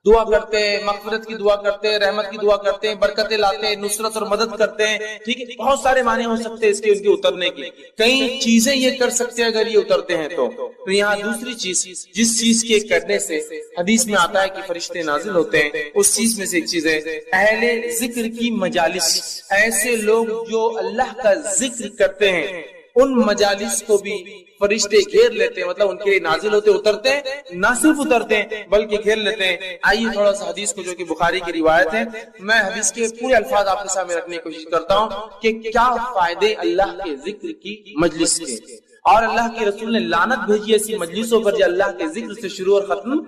دعا کرتے ہیں، مغفرت کی دعا کرتے ہیں، رحمت کی دعا کرتے ہیں، برکتیں لاتے ہیں، نصرت اور مدد کرتے ہیں. ٹھیک ہے، بہت سارے معنی ہو سکتے ہیں اس کے ان کے اترنے کی. کئی چیزیں یہ کر سکتے ہیں اگر یہ اترتے ہیں تو یہاں دوسری چیز، جس چیز کے کرنے سے حدیث میں آتا ہے کہ فرشتے نازل ہوتے ہیں، اس چیز میں سے ایک چیز ہے اہل ذکر کی مجالس. ایسے لوگ جو اللہ کا ذکر کرتے ہیں ان مجالس کو بھی فرشتے گھیر لیتے ہیں. مطلب ان کے نازل ہوتے اترتے ہیں، نہ صرف اترتے ہیں بلکہ گھیر لیتے ہیں. آئیے تھوڑا سا حدیث کو، جو کہ بخاری کی روایت ہے، میں حدیث کے پورے الفاظ آپ کے سامنے رکھنے کی کوشش کرتا ہوں کہ کیا فائدے اللہ کے ذکر کی مجلس کے. اور اللہ کے رسول نے لعنت بھیجی ایسی مجلسوں پر جو اللہ کے ذکر سے شروع اور ختم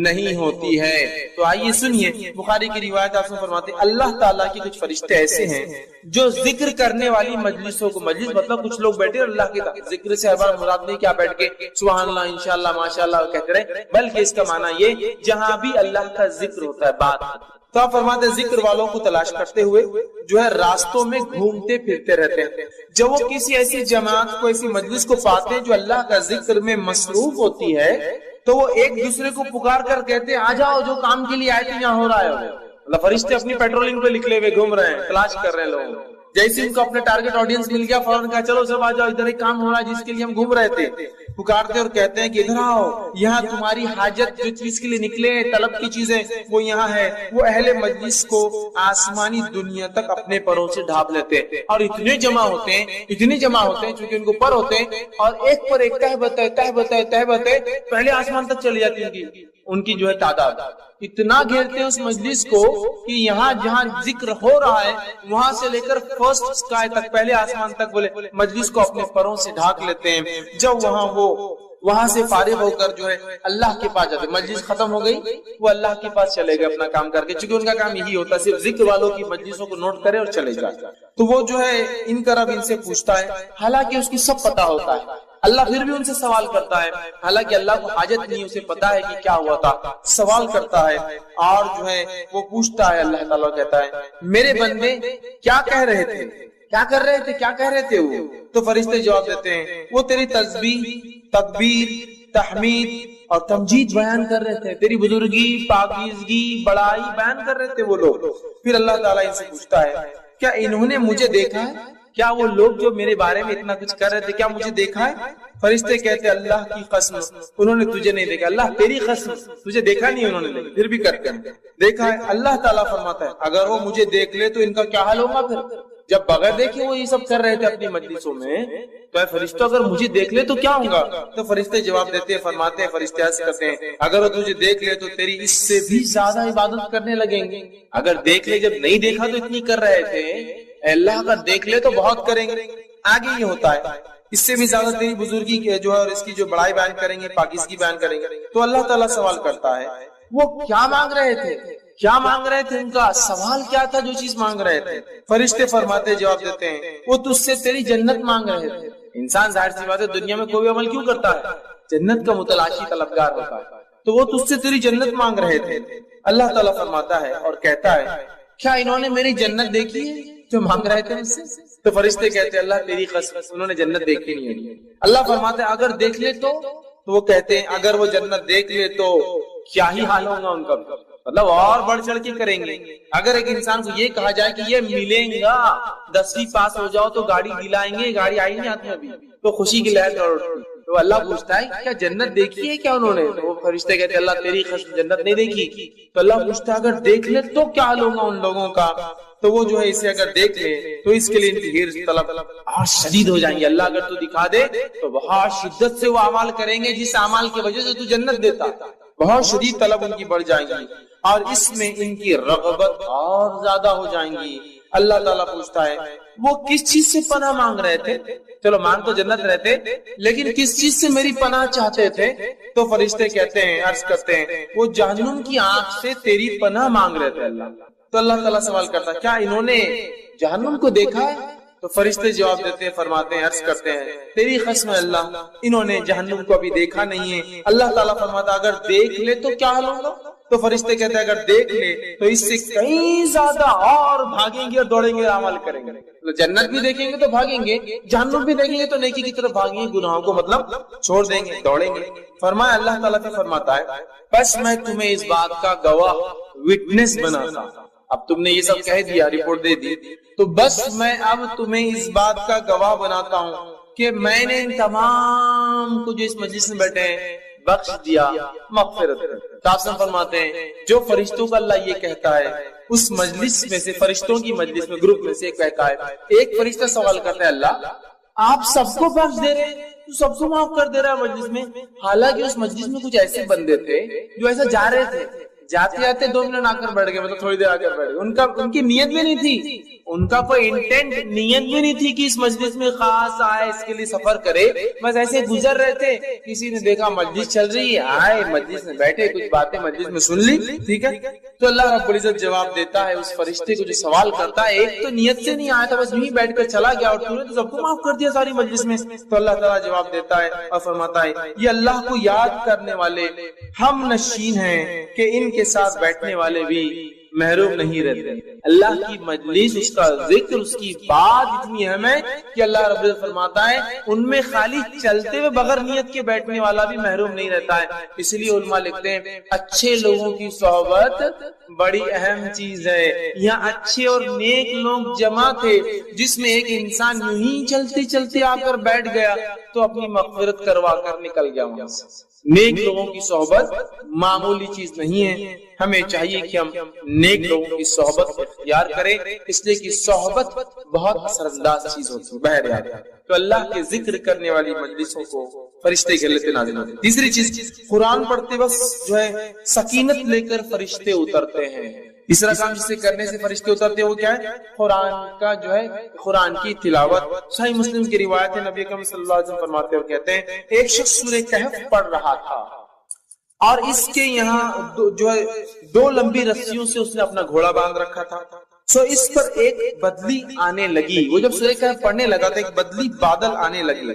نہیں ہوتی ہے. تو آئیے سنیے بخاری کی روایت آپ سے فرماتے ہیں اللہ تعالیٰ کے کچھ فرشتے ایسے ہیں جو ذکر کرنے والی مجلسوں کو، مجلس مطلب کچھ لوگ بیٹھے اللہ کے ذکر سے ہر بار مراد نہیں کیا بیٹھ کے سبحان اللہ انشاءاللہ ماشاءاللہ کہتے رہے، بلکہ اس کا معنی یہ جہاں بھی اللہ کا ذکر ہوتا ہے بات. تو آپ فرماتے ہیں ذکر والوں کو تلاش کرتے ہوئے جو ہے راستوں میں گھومتے پھرتے رہتے ہیں. جب وہ کسی ایسی جماعت کو، ایسی مجلس کو پاتے ہیں جو اللہ کا ذکر میں مصروف ہوتی ہے تو وہ ایک دوسرے کو پکار کر کہتے ہیں آ جاؤ جو کام کے لیے آئے تھے یہاں ہو رہا ہے. اللہ فرشتے اپنی پیٹرولنگ پہ نکلے ہوئے گھوم رہے ہیں، تلاش کر رہے ہیں لوگوں. جیسے ان کو اپنے ٹارگٹ آڈینس مل گیا فوراً کہا چلو سب آ جاؤ، ادھر ایک کام ہو رہا ہے جس کے لیے ہم گھوم رہے تھے. پکارتے اور کہتے ہیں کہ ادھر آؤ، یہاں تمہاری حاجت جو چیز کے لیے نکلے طلب کی چیزیں وہ یہاں ہے. وہ اہل مجلس کو آسمانی دنیا تک اپنے پروں سے ڈھانپ لیتے ہیں اور اتنے جمع ہوتے ہیں چونکہ ان کو پر ہوتے ہیں اور ایک پر ایک تہبت پہلے آسمان تک چلی جاتی ہے ان کی جو ہے تعداد. اتنا گھیرتے ہیں اس مجلس کو کہ یہاں جہاں ذکر ہو رہا ہے وہاں سے لے کر فرسٹ اسکائی تک، پہلے آسمان تک بولے مجلس کو اپنے پروں سے ڈھانک لیتے ہیں. جب وہاں سے فارغ ہو کر جو ہے اللہ کے پاس جاتے، مجلس ختم ہو گئی وہ اللہ کے پاس چلے گئے اپنا کام کر کے، چونکہ ان کا کام یہی ہوتا ہے صرف ذکر والوں کی مجلسوں کو نوٹ کرے اور چلے جائے. تو وہ جو ہے ان کا رب ان سے پوچھتا ہے، حالانکہ اس کی سب پتا ہوتا ہے. اللہ پھر بھی ان سے سوال کرتا ہے، حالانکہ اللہ کو حاجت نہیں، اسے پتا ہے کہ کیا ہوا تھا. سوال کرتا ہے اور جو ہے وہ پوچھتا ہے. اللہ تعالیٰ کہتا ہے میرے بندے کیا کہہ رہے تھے، کیا کر رہے تھے، کیا کہہ رہے تھے وہ؟ تو فرشتے جواب دیتے ہیں وہ تیری تسبیح، تکبیر، تحمید اور تمجید بیان کر رہے تھے، تیری بزرگی، پاکیزگی، بڑائی بیان کر رہے تھے وہ لوگ. پھر اللہ تعالیٰ ان سے پوچھتا ہے کیا انہوں نے مجھے دیکھا ہے؟ کیا وہ لوگ جو میرے بارے میں اتنا کچھ کر رہے تھے کیا مجھے دیکھا ہے؟ فرشتے کہتے اللہ کی قسم انہوں نے تجھے نہیں دیکھا. اللہ تیری قسم تجھے دیکھا نہیں انہوں نے، پھر بھی کرتے ہیں دیکھا ہے. اللہ تعالیٰ فرماتا ہے اگر وہ مجھے دیکھ لے تو ان کا کیا حال ہوگا؟ پھر جب بغیر دیکھے وہ یہ سب کر رہے تھے اپنی مجلسوں میں، تو اے فرشتوں اگر مجھے دیکھ لے تو کیا ہوگا؟ تو فرشتے جواب دیتے ہیں، فرماتے ہیں فرشتے عرض کرتے ہیں اگر وہ تجھے دیکھ لے تو تیری اس سے بھی زیادہ عبادت کرنے لگیں گے. اگر دیکھ لے، جب نہیں دیکھا تو اتنی کر رہے تھے، اللہ اگر دیکھ لے تو بہت کریں گے. آگے یہ ہوتا ہے اس سے بھی زیادہ تیری بزرگی کے جو ہے اور اس کی جو بڑائی بیان کریں گے، پاکیزگی بیان کریں گے. تو اللہ تعالیٰ سوال کرتا ہے وہ کیا مانگ رہے تھے، کیا مانگ رہے تھے، ان کا سوال کیا تھا جو چیز مانگ رہے تھے؟ فرشتے فرماتے جواب دیتے ہیں وہ تجھ سے تیری جنت مانگ رہے تھے. انسان ظاہر سی بات ہے دنیا میں کوئی عمل کیوں کرتا ہے؟ جنت کا متلاشی طلبگار ہوتا ہے. تو وہ تجھ سے تیری جنت مانگ رہے تھے. اللہ تعالیٰ فرماتا ہے اور کہتا ہے کیا انہوں نے میری جنت دیکھی ہے جو مانگ رہے تھے اس سے؟ تو فرشتے کہتے ہیں اللہ تیری قسم انہوں نے جنت دیکھی نہیں ہے. اللہ فرماتے ہیں اگر دیکھ لے تو وہ کہتے ہیں اگر وہ جنت دیکھ لے تو کیا ہی حال ہوگا ان کا، مطلب اور بڑھ چڑھ کے کریں گے. اگر ایک انسان کو یہ کہا جائے کہ یہ ملیں گا 10ویں پاس ہو جاؤ تو گاڑی دلائیں گے، گاڑی آئی نہیں آتی ابھی، تو خوشی کی لہر دوڑ اٹھتی. تو اللہ پوچھتا ہے کیا جنت دیکھی ہے کیا انہوں نے؟ تو وہ فرشتے کہتے ہیں اللہ تیری قسم جنت نہیں دیکھی. تو اللہ پوچھتا ہے اگر دیکھ لے تو کیا حال ہوگا ان لوگوں کا؟ تو وہ جو ہے اسے اگر دیکھ لے تو اس کے لیے ان کی حرص طلب اور شدید ہو جائیں گے. اللہ اگر تو دکھا دے تو بہت شدت سے وہ اعمال کریں گے جس اعمال کی وجہ سے تو جنت دیتا. بہت شدید طلب ان کی بڑھ جائیں گی اور اس میں ان کی رغبت اور زیادہ ہو جائیں گی. اللہ تعالیٰ پوچھتا ہے وہ کس چیز سے پناہ مانگ رہے تھے؟ چلو مانگ تو جنت رہتے لیکن کس چیز سے میری پناہ چاہتے تھے؟ تو فرشتے کہتے ہیں عرض کرتے ہیں وہ جہنم کی آنکھ سے تیری پناہ مانگ رہے تھے اللہ. تو اللہ تعالیٰ سوال کرتا کیا انہوں نے جہنم کو دیکھا ہے؟ تو فرشتے جواب دیتے ہیں فرماتے ہیں عرض کرتے ہیں تیری قسم اللہ انہوں نے جہنم کو ابھی دیکھا نہیں ہے. اللہ تعالیٰ فرماتا اگر دیکھ لے تو کیا حال ہوگا؟ تو فرشتے کہتے ہیں اگر دیکھ لے تو اس سے کئی زیادہ اور بھاگیں گے اور دوڑیں گے، عمل کریں گے. تو جنت بھی دیکھیں گے تو بھاگیں گے، جہنم بھی دیکھیں گے تو نیکی کی طرف بھاگیں گے، گناہوں کو مطلب چھوڑ دیں گے، دوڑیں گے. فرمایا اللہ تعالیٰ بھی فرماتا ہے بس میں تمہیں اس بات کا گواہ وٹنس بناتا. اب تم نے یہ سب کہہ دیا، رپورٹ دے دی، تو بس میں اب تمہیں اس بات کا گواہ بناتا ہوں کہ میں نے ان تمام کو جو اس مجلس میں بیٹھے ہیں بخش دیا، مغفرت. تاسم فرماتے ہیں جو فرشتوں کا اللہ یہ کہتا ہے، اس مجلس میں سے، فرشتوں کی مجلس میں، گروپ میں سے ایک کہتا ہے، ایک فرشتہ سوال کرتا ہے اللہ آپ سب کو بخش دے رہے ہیں، تو سب کو معاف کر دے رہا ہے مجلس میں. حالانکہ اس مجلس میں کچھ ایسے بندے تھے جو ایسا جا رہے تھے، جاتے جاتے 2 منٹ آ کر بیٹھ گئے، مطلب تھوڑی دیر آ کر بیٹھ گئے. ان کی نیت بھی نہیں تھی، ان کا کوئی انٹینٹ، نیت بھی نہیں تھی کہ اس مجلس میں خاص آئے، اس کے لیے سفر کرے، بس ایسے گزر رہے تھے. کسی نے دیکھا مجلس چل رہی ہے، آئے مجلس میں بیٹھے، کچھ باتیں مجلس میں سن لی، ٹھیک ہے. تو اللہ رب العزت جواب دیتا ہے اس فرشتے کو جو سوال کرتا ہے، ایک تو نیت سے نہیں آیا تھا، بس یوں بیٹھ کر چلا گیا اور تو نے تو سب کو معاف کر دیا ساری مجلس میں. تو اللہ تعالیٰ جواب دیتا ہے اور فرماتا ہے یہ اللہ کو یاد کرنے والے ہم نشین ہیں کہ ان کے ساتھ بیٹھنے والے بھی محروم نہیں رہتے. اللہ کی مجلس، اس کا ذکر، اس کی بات اتنی اہم ہے کہ اللہ رب العزت فرماتا ہے ان میں خالی چلتے ہوئے بغیر نیت کے بیٹھنے والا بھی محروم نہیں رہتا ہے. اس لیے علماء لکھتے ہیں اچھے لوگوں کی صحبت بڑی اہم چیز ہے. یہاں اچھے اور نیک لوگ جمع تھے، جس میں ایک انسان یوں ہی چلتے چلتے آ کر بیٹھ گیا تو اپنی مغفرت کروا کر نکل گیا وہاں سے. نیک لوگوں کی صحبت معمولی چیز نہیں ہے، ہمیں چاہیے کہ ہم نیک لوگوں کی صحبت اختیار کریں، اس لیے کہ صحبت بہت اثر انداز چیز ہوتی ہے. بہرحال تو اللہ کے ذکر کرنے والی مجلسوں کو فرشتے کے لیے نازل ہوتے ہیں. تیسری چیز، قرآن پڑھتے وقت جو ہے سکینت لے کر فرشتے اترتے ہیں. تیسرا کام جسے کرنے سے فرشتے اترتے ہیں وہ کیا ہے؟ قرآن کا جو ہے، قرآن کی تلاوت. صحیح مسلم کی روایت ہے، نبی اکرم صلی اللہ علیہ وسلم فرماتے اور کہتے ہیں ایک شخص سورہ کہف پڑھ رہا تھا اور اس کے یہاں جو ہے 2 لمبی رسیوں سے اس نے اپنا گھوڑا باندھ رکھا تھا. سو اس پر ایک بدلی آنے لگی. وہ جب سورہ کہف پڑھنے لگا تو ایک بدلی بادل آنے لگی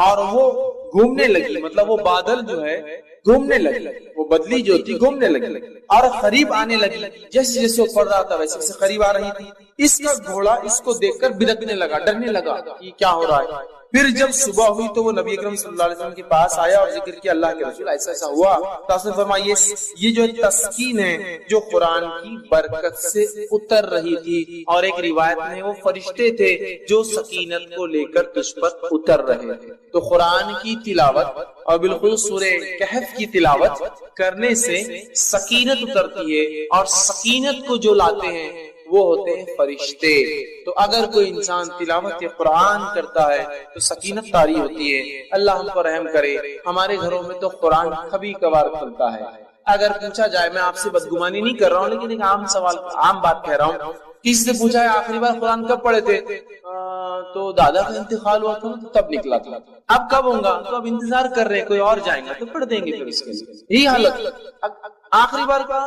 اور وہ گھومنے لگی، مطلب وہ بادل جو ہے گھومنے لگی، وہ بدلی جو تھی گھومنے لگی اور قریب آنے لگی. جیسے جیسے وہ پڑھ رہا تھا ویسے ویسے قریب آ رہی تھی. اس کا گھوڑا اس کو دیکھ کر بدکنے لگا، ڈرنے لگا یہ کیا ہو رہا ہے. پھر جب صبح ہوئی تو وہ نبی اکرم صلی اللہ علیہ وسلم کے پاس آیا اور ذکر کیا اللہ کے رسول ایسا ایسا ہوا. تو آپ نے فرمایا یہ جو تسکین ہے جو قرآن کی برکت سے اتر رہی تھی، اور ایک روایت میں وہ فرشتے تھے جو سکینت کو لے کر تجھ پر اتر رہے تھے. تو قرآن کی تلاوت اور بالخصوص سورہ کہف کی تلاوت کرنے سے سکینت اترتی ہے، اور سکینت کو جو لاتے ہیں وہ ہوتے ہیں فرشتے. تو اگر کوئی انسان تلاوت قرآن کرتا ہے تو سکینت طاری ہوتی ہے. اللہ ہم پر رحم کرے. ہمارے گھروں میں تو قرآن کبھی کبھار کھلتا ہے. اگر پوچھا جائے، میں آپ سے بدگمانی نہیں کر رہا ہوں لیکن ایک عام سوال، عام بات کہہ رہا ہوں، کسی سے پوچھا ہے آخری بار قرآن کب پڑھے تھے، تو دادا کا انتقال ہوا تھا تو تب نکلا تھا. اب کب ہوگا؟ تو اب انتظار کر رہے ہیں، کوئی اور جائیں گا تو پڑھ دیں گے. پھر اس کے لیے یہی حالت. آخری بار کا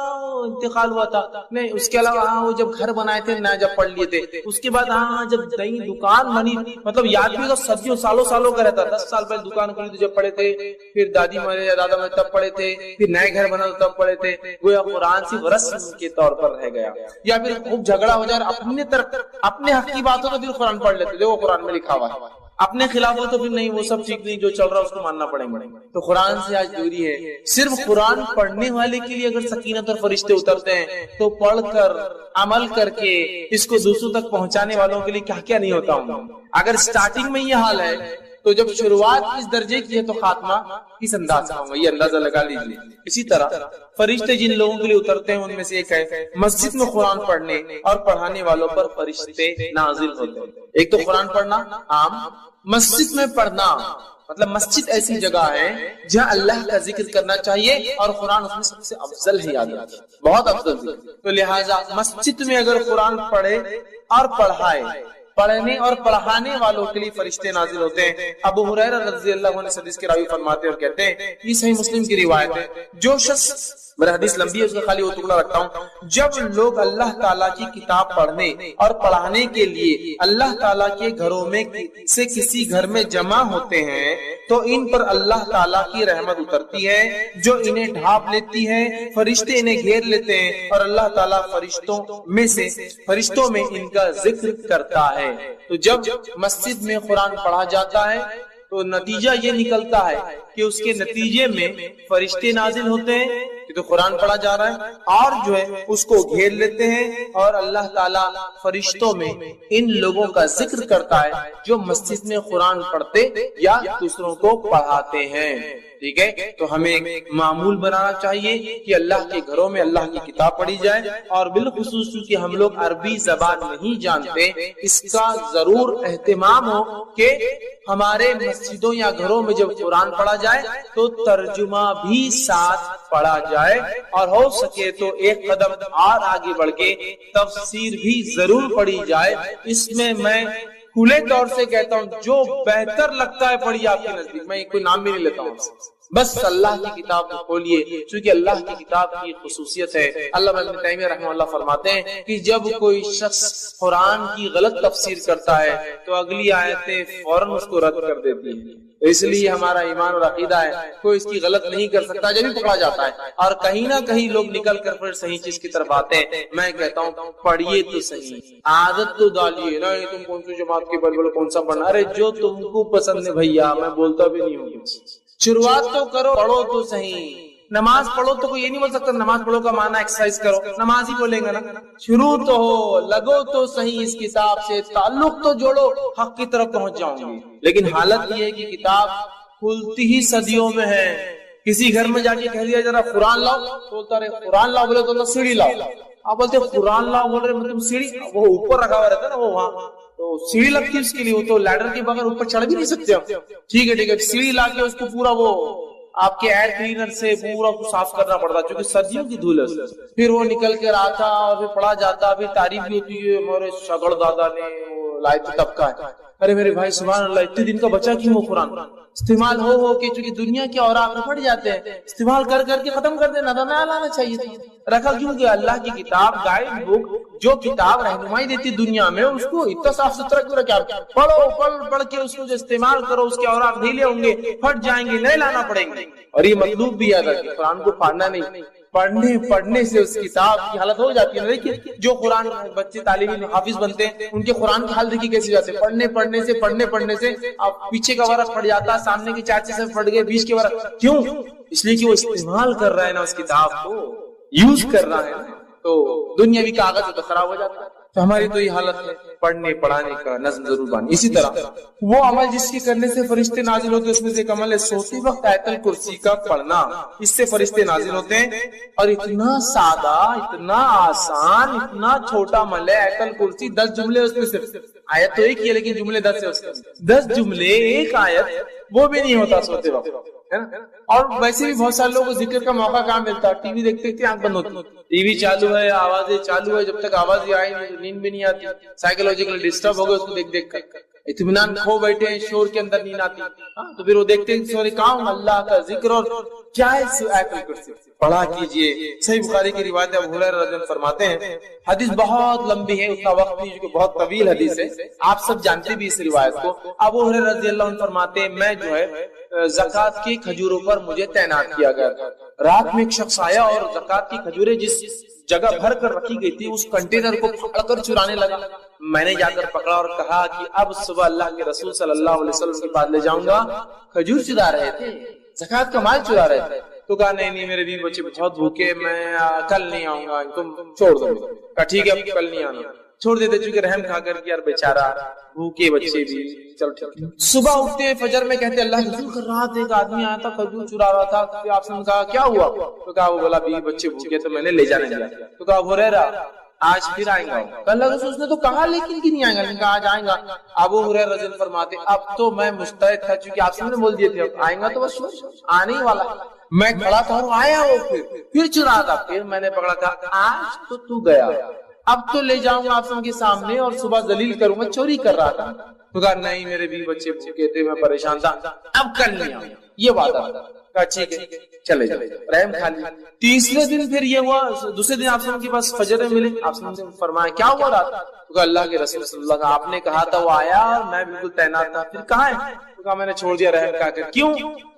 انتقال ہوا تھا نہیں، اس کے علاوہ وہ جب گھر بنائے تھے نیا جب پڑھ لیے تھے، اس کے بعد جب نئی دکان بنی، مطلب یاد بھی تو صدیوں سالوں کا رہتا. 10 سال پہلے دکان کھلی تو جب پڑھے تھے، پھر دادی مارے یا دادا مارے تب پڑھے تھے، پھر نئے گھر بنا تو تب پڑھے تھے. گویا قرآن صرف رسم کے طور پر رہ گیا. یا پھر خوب جھگڑا ہو جائے اپنے طرف، اپنے حق کی بات ہو تو پھر قرآن پڑھ لیتے تھے، وہ قرآن میں لکھا ہوا ہے. اپنے خلاف ہو تو پھر نہیں، وہ سب ٹھیک نہیں، جو چل رہا ہے اس کو ماننا پڑے گا. تو قرآن سے آج دوری ہے. صرف قرآن پڑھنے والے کے لیے اگر سکینت اور فرشتے اترتے ہیں تو پڑھ کر عمل کر کے اس کو دوسروں تک پہنچانے والوں کے لیے کیا کیا نہیں ہوتا ہوں. اگر سٹارٹنگ میں یہ حال ہے تو جب شروعات اس درجے کی ہے تو خاتمہ کس انداز کا ہوگا، یہ اندازہ لگا لیجیے. اسی طرح فرشتے جن لوگوں کے لیے اترتے ہیں ان میں سے ایک ہے مسجد میں قرآن پڑھنے اور پڑھانے والوں پر فرشتے نازل ہوتے ہیں. ایک تو قرآن پڑھنا عام، مسجد میں پڑھنا مطلب مسجد ایسی جگہ ہے جہاں اللہ کا ذکر کرنا چاہیے اور قرآن اس میں سب سے افضل ہے، یاد رکھیے بہت افضل. تو لہٰذا مسجد میں اگر قرآن پڑھے اور پڑھائے، پڑھنے اور پڑھانے والوں کے لیے فرشتے نازل ہوتے ہیں. ابو ہریرہ رضی اللہ عنہ حدیث کے راوی فرماتے اور کہتے ہیں، یہ صحیح مسلم کی روایت ہے، جو شخص میرا حدیث لمبی ہے، اس کا خالی وہ ٹکڑا رکھتا ہوں. جب لوگ اللہ تعالیٰ کی کتاب پڑھنے اور پڑھانے کے لیے اللہ تعالیٰ کے گھروں میں سے کسی گھر میں جمع ہوتے ہیں تو ان پر اللہ تعالیٰ کی رحمت اترتی ہے جو انہیں ڈھانپ لیتی ہے. فرشتے انہیں گھیر لیتے ہیں اور اللہ تعالیٰ فرشتوں میں ان کا ذکر کرتا ہے. تو جب مسجد میں قرآن پڑھا جاتا ہے تو نتیجہ یہ نکلتا ہے کہ اس کے نتیجے میں فرشتے نازل ہوتے ہیں تو قرآن پڑھا جا رہا ہے، اور جو ہے اس کو گھیر لیتے ہیں اور اللہ تعالیٰ فرشتوں میں ان لوگوں کا ذکر کرتا ہے جو مسجد میں قرآن پڑھتے یا دوسروں کو پڑھاتے ہیں. ٹھیک ہے، تو ہمیں معمول بنانا چاہیے کہ اللہ کے گھروں میں اللہ کی کتاب پڑھی جائے، اور بالخصوص کہ ہم لوگ عربی زبان نہیں جانتے، اس کا ضرور اہتمام ہو کہ ہمارے مسجدوں یا گھروں میں جب قرآن پڑھا جائے تو ترجمہ بھی ساتھ پڑھا جائے، اور ہو سکے تو ایک قدم اور آگے بڑھ کے تفسیر بھی ضرور پڑھی جائے. اس میں کھلے طور سے کہتا ہوں جو بہتر لگتا ہے پڑھیے آپ کے نزدیک. میں کوئی نام بھی نہیں لیتا ہوں، بس اللہ کی کتاب کو کھولیے، چونکہ اللہ کی کتاب کی خصوصیت ہے. علامہ ابن تیمیہ رحمہ اللہ فرماتے ہیں کہ جب کوئی شخص قرآن کی غلط تفسیر کرتا ہے تو اگلی آیتیں فوراً اس کو رد کر دیتی ہیں. اس لیے ہمارا ایمان اور عقیدہ ہے کوئی اس کی غلط نہیں کر سکتا جب بھی پکڑا جاتا ہے، اور کہیں نہ کہیں لوگ نکل کر پھر صحیح چیز کی طرف آتے ہیں. میں کہتا ہوں پڑھیے تو صحیح، عادت تو ڈالیے نا تم کون سی جماعت کے بل کون سا پڑھنا، ارے جو تم کو پسند ہے بھیا، میں بولتا بھی نہیں ہوں. شروعات تو کرو، پڑھو تو صحیح. نماز پڑھو تو کوئی یہ نہیں بول سکتا نماز پڑھو کا معنی ایکسرسائز کرو، نماز ہی بولیں گے نا. شروع تو ہو، لگو تو صحیح اس کتاب سے، تعلق تو جوڑو، حق کی طرف پہنچ جاؤں گے. لیکن حالت یہ ہے کہ کتاب کھلتی ہی صدیوں میں ہے. کسی گھر میں جا کے کہہ دیا ذرا قرآن لاؤ، بولتا رہے قرآن لاؤ، بولے تو سیڑھی لاؤ. آپ بولتے قرآن لاؤ، بول رہے مطلب سیڑھی، وہ اوپر رکھا ہوا رہتا نا، وہ وہاں تو سیڑھی لگتی ہے اس کے لیے، وہ تو لیڈر کے بغیر اوپر چڑھ بھی نہیں سکتے. ٹھیک ہے سیڑھی لا کے اس کو پورا وہ آپ کے ایئر کلینر سے پورا صاف کرنا پڑتا چونکہ صدیوں کی دھول ہے. پھر وہ نکل کر آتا اور پھر پڑھا جاتا، پھر تعریف بھی ہوتی ہے ہمارے شگڑ دادا نے لائے تھے تب کا ہے. ارے میرے بھائی سبحان اللہ، اتنے دن کا بچہ کیوں وہ قرآن استعمال ہو کے، چونکہ دنیا کے اوراق میں پڑ جاتے ہیں، استعمال کر کے ختم کر دینا تھا، نہ لانا چاہیے تھا. رکھا کیوں کہ اللہ کی کتاب گائیڈ بک جو کتاب رہنمائی دیتی دنیا میں، اس کو اتنا صاف ستھرا کیوں رکھا؟ پڑھو، پڑھ کے اس کو جو استعمال کرو، اس کے اوراق ڈھیلے ہوں گے، پھٹ جائیں گے، نئے لانا پڑیں گے. اور یہ مطلوب بھی یاد ہے کہ قرآن کو پڑھنا نہیں، پڑھنے سے اس کتاب کی حالت ہو جاتی ہے. دیکھیے جو قرآن بچے تعلیمی حافظ بنتے ہیں ان کے قرآن کی حالت دیکھیے کیسی جاتے ہیں. پڑھنے سے اب پیچھے کا ورق پڑ جاتا ہے، سامنے کے 4 سے پڑ گئے، بیچ کے ورق. کیوں؟ اس لیے کہ وہ استعمال کر رہا ہے نا، اس کتاب کو یوز کر رہا ہے نا، تو دنیاوی کاغذ تو خراب ہو جاتا ہے. تو ہماری تو یہ حالت ہے، پڑھنے پڑھانے کا نظم ضرور بانی. اسی طرح وہ عمل جس کے کرنے سے فرشتے نازل ہوتے ہیں، اس میں سے ایک عمل ہے سوتے وقت آیت الکرسی کا پڑھنا. اس سے فرشتے نازل ہوتے ہیں، اور اتنا سادہ، اتنا آسان، اتنا چھوٹا عمل ہے آیت الکرسی. 10 جملے اس میں، صرف آیت تو ایک ہی ہے لیکن جملے 10 ہے. 10 جملے ایک آیت، وہ بھی نہیں ہوتا سوتے وقت، ہے نا. اور ویسے بھی بہت سارے لوگوں کو ذکر کا موقع کہاں ملتا ہے، ٹی وی دیکھتے آنکھ بند ہوتی، ٹی وی چالو ہے، آوازیں چالو ہے، جب تک آواز آئی نیند بھی نہیں آتی. سائیکولوجیکل ڈسٹرب ہو گئے اس کو دیکھ کر، اطمینان کھو بیٹھے ہیں، شور کے اندر نیند آتی. تو پھر وہ دیکھتے ہیں سوری کام اللہ کا ذکر اور کیا ہے آیت الکرسی پڑھا کیجئے. صحیح بخاری کی روایت ہے، ابو ہریرہ رضی اللہ عنہ فرماتے ہیں، حدیث بہت لمبی ہے، اتنا وقت نہیں کیونکہ بہت طویل حدیث ہے، آپ سب جانتے بھی اس روایت کو. ابو ہریرہ رضی اللہ عنہ فرماتے ہیں میں جو ہے زکات کی کھجوروں پر مجھے تعینات کیا گیا تھا. رات میں ایک شخص آیا اور زکات کی کھجوریں جس جگہ بھر کر رکھی گئی تھی اس کنٹینر کو پکڑ کر چرانے لگا. میں نے جا کر پکڑا اور کہا کہ اب صبح اللہ کے رسول صلی اللہ علیہ وسلم کے پاس لے جاؤں گا. کھجور چرا رہے تھے، زکات کا مال چرا رہے تھے. تو کہا نہیں میرے بیوی بچے بہت بھوکے، میں کل نہیں آؤں گا، تم چھوڑ دو. کہا ٹھیک ہے اب کل نہیں آنا. چھوڑ دیتے چونکہ رحم کھا کر کہ یار بیچارہ بھوکے بچے بھی. چل ٹھیک. صبح اٹھتے ہیں فجر میں کہتے اللہ رسول کر رہا تھا، ایک آدمی آیا تھا کھجور چرا رہا تھا. آپ نے کہا کیا ہوا؟ تو کہا وہ بولا بیوی بچے بھوکے تو میں نے لے جانے دیا. تو کہا ابو ہریرہ آج پھر آئیں گا. اللہ رسول نے تو کہا لیکن کہ نہیں آئیں گا، لیکن کہا آج آئیں گا. ابو ہریرہ رضی اللہ عنہ فرماتے اب تو میں مستعد تھا چونکہ آپ نے بول دیے تھے اب آئیں گا تو بس آنے ہی والا. میں کھڑا تھا اور آیا وہ پھر چرا تھا. پھر میں نے پکڑا تھا آج تو گیا، اب تو لے جاؤں گا آپ کے سامنے اور صبح ذلیل کروں گا، چوری کر رہا تھا. تو کہا نہیں میرے بھی بچے بھوکے تھے، میں پریشان تھا، اب کل نہیں آؤں. یہ وعدہ کہا ٹھیک ہے چلے جائے، رحم کھا لیا۔ تیسرے دن پھر یہ ہوا، دوسرے دن آپ کے پاس فجر میں ملے، آپ نے فرمایا کیا ہوا رات؟ تو اللہ کے رسول صلی اللہ علیہ وسلم آپ نے کہا تھا وہ آیا اور میں بالکل تعینات تھا، پھر کہاں ہے؟ تو کہا میں نے چھوڑ دیا رحم کھا کر۔ کیوں؟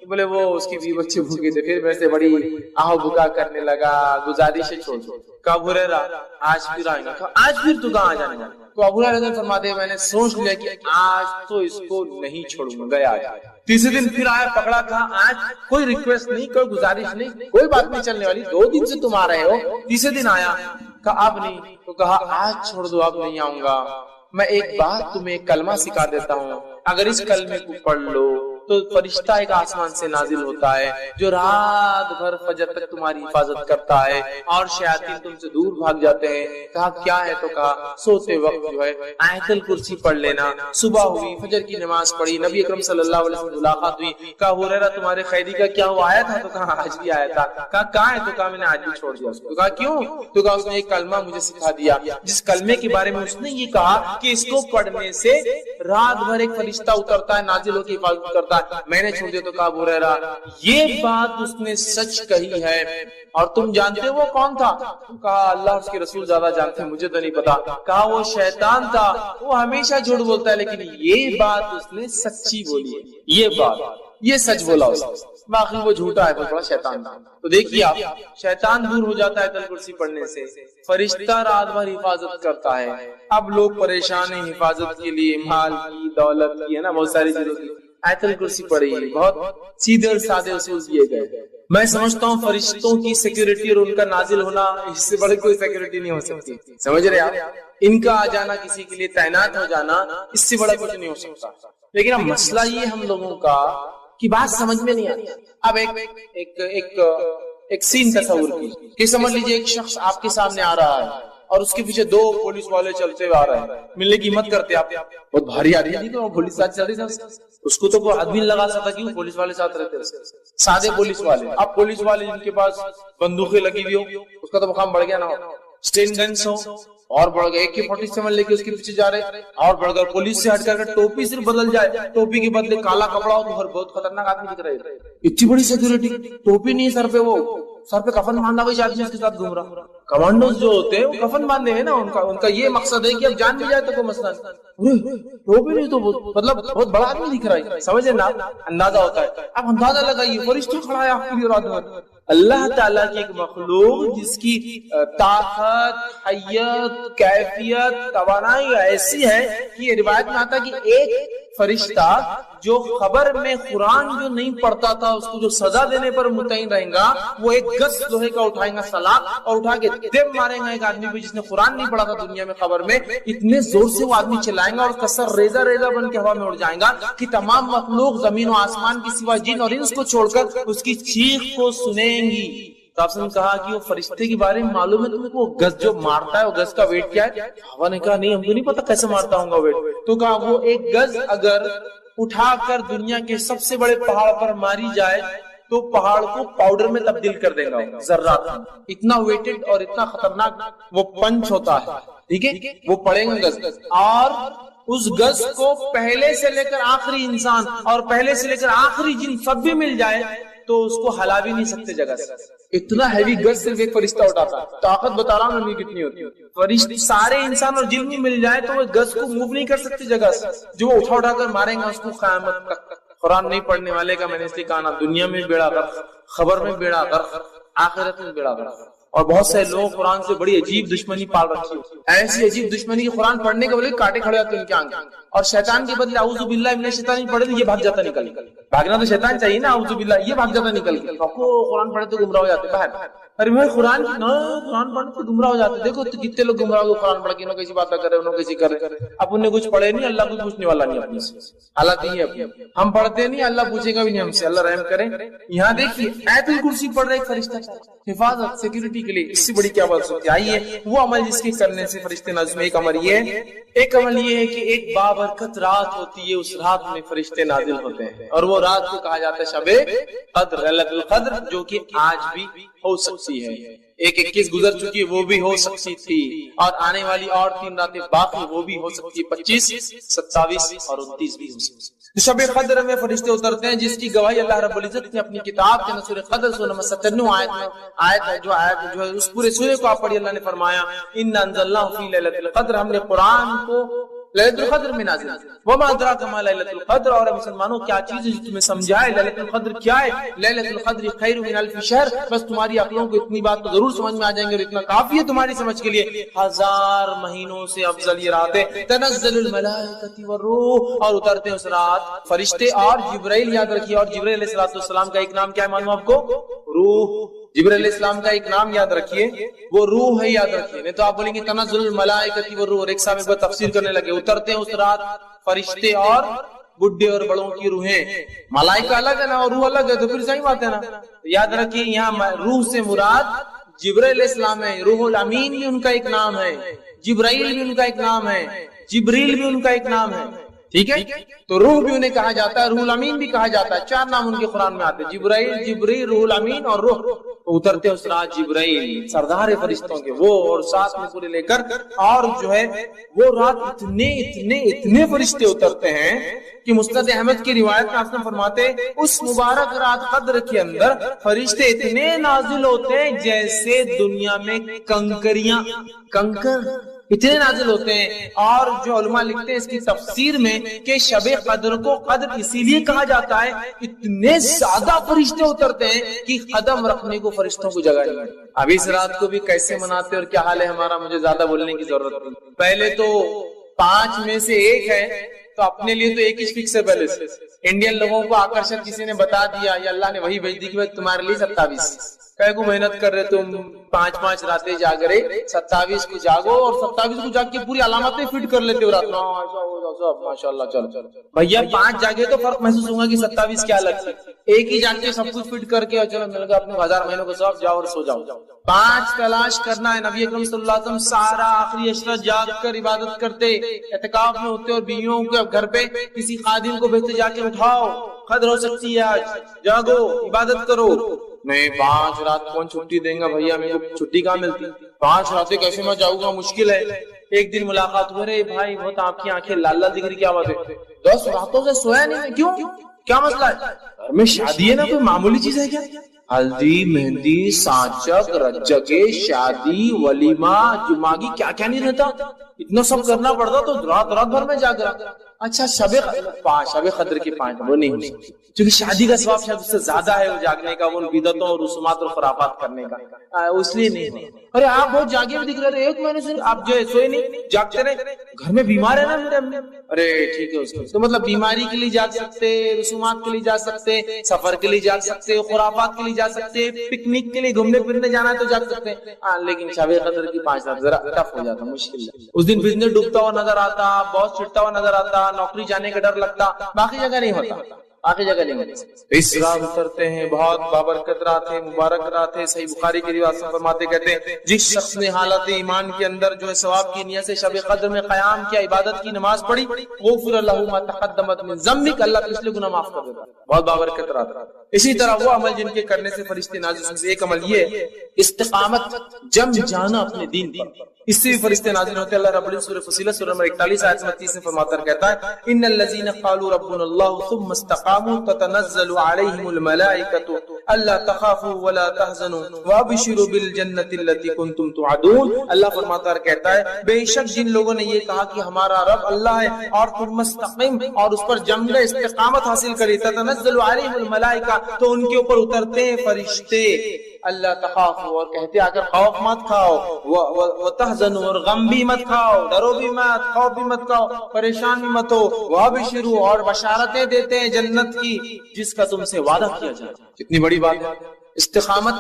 بولے وہ اس کی بیوی بچے بھوکے تھے، پھر میرے سے بڑی آہو بکا کرنے لگا، گزارش ہے چھوڑ دو۔ کہا ابو ہریرہ آج پھر آئیں گا؟ کہا آج پھر تو کہاں جانے گا؟ تو ابو ہریرہ فرماتے ہیں میں نے سوچ لیا کہ آج تو اس کو نہیں چھوڑوں گا، گیا آج۔ تیسرے دن پھر آیا، پکڑا، کہا آج کوئی ریکویسٹ نہیں، کوئی گزارش نہیں، کوئی بات نہیں چلنے والی، 2 دن سے تم آ رہے ہو۔ تیسرے دن آیا، کہا اب نہیں، تو کہا آج چھوڑ دو، اب نہیں آؤں گا، میں ایک بات تمہیں ایک کلمہ سکھا دیتا ہوں، اگر اس کلمے کو پڑھ لو تو فرشتہ ایک آسمان سے نازل ہوتا ہے جو رات بھر فجر تک تمہاری حفاظت کرتا ہے اور شیاطین تم سے دور بھاگ جاتے ہیں۔ کہا کیا ہے؟ تو کہا سوتے وقت جو ہے آیت الکرسی پڑھ لینا۔ صبح ہوئی، فجر کی نماز پڑھی، نبی اکرم صلی اللہ علیہ وسلم ملاقات ہوئی، کہا ہریرہ تمہارے خیری کا کیا ہوا، آیا تھا؟ تو کہا آج بھی آیا تھا۔ کہا کہاں ہے؟ تو کہا میں نے آج بھی چھوڑ دیا اس کو۔ کہا کیوں؟ تو کہا اس نے ایک کلمہ مجھے سکھا دیا جس کلمے کے بارے میں اس نے یہ کہا کہ اس کو پڑھنے سے رات بھر ایک فرشتہ اترتا ہے، نازل ہو کے حفاظت کرتا ہے، میں نے چھوڑ دیا۔ تو کہا ابو ہریرہ یہ بات اس نے سچ کہی ہے، اور تم جانتے وہ کون تھا؟ تو کہا اللہ اس کے رسول زیادہ جانتے ہیں، مجھے تو نہیں پتا۔ کہا وہ شیطان تھا، وہ ہمیشہ جھوٹ بولتا ہے لیکن یہ بات اس نے سچی بولی ہے، یہ بات یہ سچ بولا اس نے، باقی وہ جھوٹا ہے، بہت بڑا شیطان تھا۔ تو دیکھیے آپ، شیطان دور ہو جاتا ہے آیت الکرسی پڑھنے سے، فرشتہ رات بھر حفاظت کرتا ہے۔ اب لوگ پریشان ہیں حفاظت کے لیے، مال کی، دولت کی، ہے نا، بہت ساری چیزوں کی، آیت الکرسی پڑھی ہے، بہت سیدھے اور سادے اصول دیے گئے۔ میں سمجھتا ہوں فرشتوں کی سیکیورٹی اور ان کا نازل ہونا، اس سے بڑی کوئی سیکیورٹی نہیں ہو سکتی، سمجھ رہے آپ؟ ان کا آ جانا، کسی کے لیے تعینات ہو جانا، اس سے بڑا کچھ نہیں ہو سکتا۔ لیکن اب مسئلہ یہ ہم لوگوں کا کہ بات سمجھ میں نہیں آتی۔ اب ایک سین تصور کیجیے کہ سمجھ لیجیے ایک شخص آپ کے سامنے آ رہا ہے اور اس کے پیچھے 2 پولیس والے چلتے ہوئے آ رہے ہیں، ملنے کی ہمت کرتے آپ، بہت بھاری آ رہی ہے، تو پولیس ساتھ چل رہی ہے، اس کو تو کوئی آدمی لگا سکتا کہ پولیس والے ساتھ رہتے ہیں، سادے پولیس والے۔ اب پولیس والے جن کے پاس بندوقیں لگی ہوئی ہو، اس کا تو مقام بڑھ گیا نا، اسٹین گنس ہو اور بڑھ گئے، AK-47 لے کے اس کے پیچھے جا رہے، اور بڑھ گئے پولیس سے ہٹ کر ٹوپی صرف بدل جائے، ٹوپی کے بدلے کالا کپڑا ہو تو بہت خطرناک آدمی دکھ رہے، اتنی بڑی سیکورٹی، ٹوپی نہیں سر پہ، وہ سر پہ کفن باندھا ہوئی آدمی اس کے ساتھ گھوم رہا۔ کمانڈوز جو ہوتے ہیں وہ کفن باندھے ہیں نا، ان کا یہ مقصد ہے کہ اب جان بھی جائے تو کوئی مسئلہ نہیں، ٹوپی نہیں تو مطلب بہت بڑا آدمی دکھ رہا ہے، سمجھے نا، اندازہ ہوتا ہے۔ اب اندازہ لگائیے فرشتہ کھڑا ہے آپ کی رات بھر، اللہ تعالیٰ کی ایک مخلوق جس کی طاقت، حیت، کیفیت، توانائی ایسی ہے کہ یہ روایت میں آتا ہے کہ ایک فرشتہ جو خبر میں قرآن جو نہیں پڑھتا تھا اس کو جو سزا دینے پر متعین رہے گا، وہ ایک گز لوہے کا اٹھائیں گا سلاخ اور اٹھا کے دم ماریں گا ایک آدمی پہ جس نے قرآن نہیں پڑھا تھا دنیا میں، خبر میں اتنے زور سے وہ آدمی چلائیں گا اور اس کا سر ریزہ ریزہ بن کے ہوا میں اڑ جائے گا کہ تمام مخلوق زمین و آسمان کی سوا جن اور انس کو چھوڑ کر اس کی چیخ کو سنیں گی۔ تو آپ نے کہا کہ وہ فرشتے کے بارے میں معلوم ہے تمہیں، وہ گز جو مارتا ہے وہ گز کا ویٹ کیا ہے؟ ہوا نے کہا نہیں، ہم کو نہیں پتا کیسے مارتا ہوں گا ویٹ۔ تو کہا وہ ایک گز اگر اٹھا کر دنیا کے سب سے بڑے پہاڑ پر ماری جائے تو پہاڑ کو پاؤڈر میں تبدیل کر دے گا، ذرات، اتنا ویٹڈ اور اتنا خطرناک وہ پنچ ہوتا ہے، ٹھیک ہے، وہ پڑیں گے گز، اور اس گز کو پہلے سے لے کر آخری انسان اور پہلے سے لے کر آخری جن سب بھی مل جائے تو اس کو ہلا بھی نہیں سکتے جگہ سے، اتنا ہیوی گز صرف ایک فرشتہ اٹھاتا ہے۔ طاقت بتا رہا ہوں کتنی ہوتی ہے، فرشتے سارے انسان اور جن بھی مل جائے تو وہ گز کو موو نہیں کر سکتے جگہ سے، جو وہ اٹھا کر ماریں گا اس کو قیامت تک۔ قرآن نہیں پڑھنے والے کا میں نے اس لیے کہا نا، دنیا میں بیڑا غرق، خبر میں بیڑا غرق، آخرت میں بیڑا غرق۔ اور بہت سے لوگ قرآن سے بڑی عجیب دشمنی پال رکھی ہے، ایسی عجیب دشمنی کہ قرآن پڑھنے کے بدلے کاٹے کھڑے ہوتے ہیں ان کے آنکھ، اور شیطان کے بدلے اعوذ باللہ من الشیطان پڑھے تو یہ بھاگ جاتا نکل، بھاگنا تو شیطان چاہیے نا، اعوذ باللہ، یہ بھاگ جاتا نکل کے، قرآن پڑھے تو گمراہ ہو جاتے باہر۔ ارے میں قرآن پڑھنے تو گمراہ ہو جاتے، دیکھو کتنے لوگ گمراہ ہو قرآن پڑھ کے، انہوں کیسی باتیں کر رہے، انہوں کیسی کر رہے، اپن نے کچھ پڑھے نہیں، اللہ کچھ پوچھنے والا نہیں اپنے سے، حالات یہ ہے ہم پڑھتے نہیں، اللہ پوچھے گا بھی نہیں ہم سے، اللہ رحم کرے۔ یہاں دیکھیے آیت الکرسی پڑھ رہے ایک فرشتہ، حفاظت، سیکورٹی کے لیے، اس سے بڑی کیا بات سکتی ہے؟ آئیے وہ عمل جس کے کرنے سے فرشتے نازل میں، ایک عمل یہ ہے کہ ایک بابرکت رات ہوتی ہے، اس رات میں فرشتے نازل ہوتے ہیں، اور وہ رات کو کہا جاتا ہے شب قدر، لیلۃ القدر، جو کہ آج بھی ہو سکتی ہے۔ ایک 21 گزر چکی وہ بھی ہو سکتی تھی، اور آنے والی اور 3 راتیں باقی وہ بھی ہو سکتی، 25 27 اور 29 بھی ہو سکتی۔ شب قدر میں فرشتے اترتے ہیں جس کی گواہی اللہ رب العزت نے اپنی کتاب کے سورہ قدر سورہ نمبر 97 آیت جو ہے اس پورے سورے کو آپ پڑھیے، اللہ نے فرمایا اِنَّا أَنزَلْنَاهُ فِي لَيْلَةِ الْقَدْرِ، ہم نے قرآن کو لیلۃ القدر میں نازل کیا۔ وما ادراک ما لیلۃ القدر، اور مسلمانوں کیا چیز ہے جو تمہیں سمجھائے لیلۃ القدر کیا ہے؟ لیلۃ القدر خیر من الف شہر، بس تمہاری عقلوں کو اتنی بات تو ضرور سمجھ میں آ جائیں گے اور اتنا کافی ہے تمہاری سمجھ کے لیے، 1000 مہینوں سے افضل یہ رات ہے۔ تنزل الملائکۃ والروح، اور اترتے ہیں اس رات فرشتے اور جبرائیل، یاد رکھیے، اور جبرائیل علیہ السلام کا ایک نام کیا ہے معلوم آپ کو؟ روح۔ جبرائیل علیہ السلام کا ایک نام یاد رکھیے، وہ روح ہے، یاد رکھیے، نہیں تو آپ بولیں گے تنزل الملائکۃ والروح، اور ایک صاحب کو تفسیر کرنے لگے۔ اترتے ہیں اس رات فرشتے اور بڈھے اور بڑوں کی روحیں، ملائکہ الگ ہے نا اور روح الگ ہے، تو پھر صحیح بات ہے نا۔ یاد رکھیے یہاں روح سے مراد جبرائیل علیہ السلام ہے، روح الامین بھی ان کا ایک نام ہے، جبرائیل بھی ان کا ایک نام ہے، جبریل بھی ان کا ایک نام ہے، ٹھیک ہے؟ تو روح بھی انہیں کہا جاتا ہے، روح الامین بھی کہا جاتا ہے، 4 نام ان کے قرآن میں آتے ہیں، جبرائیل، جبریل، روح الامین اور روح۔ اترتے اس رات جبرائیل سردار فرشتوں کے وہ، اور ساتھ میں پورے لے کر، اور جو ہے وہ رات اتنے فرشتے اترتے ہیں کہ مسند احمد کی روایت میں آپ نے فرماتے اس مبارک رات قدر کے اندر فرشتے اتنے نازل ہوتے ہیں جیسے دنیا میں کنکر اتنے نازل ہوتے ہیں۔ اور جو علماء لکھتے ہیں اس کی تفسیر میں کہ شب قدر کو قدر اسی لیے کہا جاتا ہے، اتنے زیادہ فرشتے اترتے ہیں کہ قدم رکھنے کو فرشتوں کو جگہ نہیں۔ اب اس رات کو بھی کیسے مناتے اور کیا حال ہے ہمارا، مجھے زیادہ بولنے کی ضرورت نہیں۔ پہلے تو 5 میں سے 1 ہے، تو اپنے لیے تو 1 ہی فکس ہے پہلے سے۔ انڈین لوگوں کو آکرشن کسی نے بتا دیا یا اللہ نے وہی بھیج دی کہ تمہارے لیے 27 کو محنت کر رہے، تم 5 راتیں جاگ رہے، 27 کو جاگو، اور 27 کو جاگ کے پوری علامتیں فٹ کر لیتے ہو رات میں، ماشاء اللہ۔ چلو بھیا 5 جاگے تو فرق محسوس ہوگا کہ 27 کیا الگ ہے، 1 ہی جاگ کے سب کچھ فٹ کر کے چلو مل گیا اپنے 1000 مہینوں کو سب جاؤ اور سو جاؤ۔ 5 تلاش کرنا ہے۔ نبی اکرم صلی اللہ علیہ وسلم سارا آخری عشرہ جاگ کر عبادت کرتے، اعتکاف میں ہوتے، اور بیویوں کے گھر پہ کسی خادم کو بھیجتے جا کے اٹھاؤ، قدر ہو سکتی ہے آج، جاگو عبادت کرو۔ نہیں 5 رات کون چھٹی دیں گا بھیا، میرے کو چھٹی کہاں ملتی، 5 راتیں کیسے میں جاؤں گا، مشکل ہے۔ ایک دن ملاقات ہوئے، رہے بھائی بہت آپ کی آنکھیں لال لال دکھ رہی، کیا بات ہے؟ 10 راتوں سے سویا نہیں، کیوں، کیا مسئلہ ہے؟ گھر میں شادی ہے نا، کوئی معمولی چیز ہے کیا؟ ہلدی، مہندی، سانچک، رجگے، شادی، ولیمہ، جماگی، کیا کیا نہیں رہتا، اتنا سب کرنا پڑتا تو رات بھر میں جاگ رہا۔ اچھا شب قدر کی 5 وہ نہیں ہو سکتی، کیونکہ شادی کا ثواب شاید اس سے زیادہ ہے وہ جاگنے کا، وہ بدعتوں اور رسومات اور خرافات کرنے کا، اس لیے نہیں۔ ارے آپ بہت جاگے ہوئے دکھ رہے، 1 مہینے سے آپ جو ہے سوئے نہیں، جاگتے رہے، گھر میں بیمار ہے نا میرے امی، ارے ٹھیک ہے اس کو، تو مطلب بیماری کے لیے جاگ سکتے، رسومات کے لیے جاگ سکتے، سفر کے لیے جاگ سکتے، خرافات کے لیے جا سکتے، پکنک کے لیے گھومنے پھرنے جانا ہے تو جاگ سکتے ہیں، لیکن شب قدر کی 5 رات ذرا ٹف ہو جاتا، مشکل ہے۔ اس دن بزنس ڈوبتا ہوا نظر آتا، باس چھٹتا ہوا نظر آتا، نوکری جانے کا ڈر لگتا، باقی جگہ نہیں ہوتا، باقی جگہ نہیں ہوتا۔ اس رات اترتے ہیں، بہت بابرکت رات ہے، مبارک رات ہے۔ صحیح بخاری کی روایت سے فرماتے کہتے ہیں جس شخص نے حالت ایمان کے اندر جو ہے ثواب کی نیت سے شب قدر میں قیام کیا، عبادت کی، نماز پڑھی، غفر له ما تقدم من ذنبک، اللہ پچھلے گناہ معاف کر دیتا ہے۔ بہت بابرکت رات۔ اسی طرح وہ عمل جن کے کرنے سے فرشتے نازل ہوتے ہیں، ایک عمل یہ ہے استقامت، جم جانا اپنے دین پر، اس سے بھی فرشتے نازل ہوتے ہیں۔ اللہ رب العزت سورہ فصیلت سورہ نمبر 41 آیت 30 میں فرماتا کہتا ہے ان الذين قالوا ربنا الله ثم استقاموا تتنزل عليهم الملائكة الا تخافوا ولا تحزنوا وابشروا بالجنة التي كنتم توعدون۔ اللہ فرماتا کہتا ہے بے شک جن لوگوں نے یہ کہا کہ ہمارا رب اللہ ہے اور تم مستقیم اور اس پر جم گئے، استقامت حاصل کری، تتنزل عليهم الملائكة، تو ان کے اوپر اترتے ہیں فرشتے، اللہ تخافوا، اور کہتے ہیں اگر خوف مت کھاؤ، وتحزنوا، اور غم بھی مت کھاؤ، ڈرو بھی مت، خوف بھی مت کھاؤ، پریشان بھی مت ہو، وابشروا، اور بشارتیں دیتے ہیں جنت کی جس کا تم سے وعدہ کیا جائے۔ کتنی بڑی بات ہے استقامت،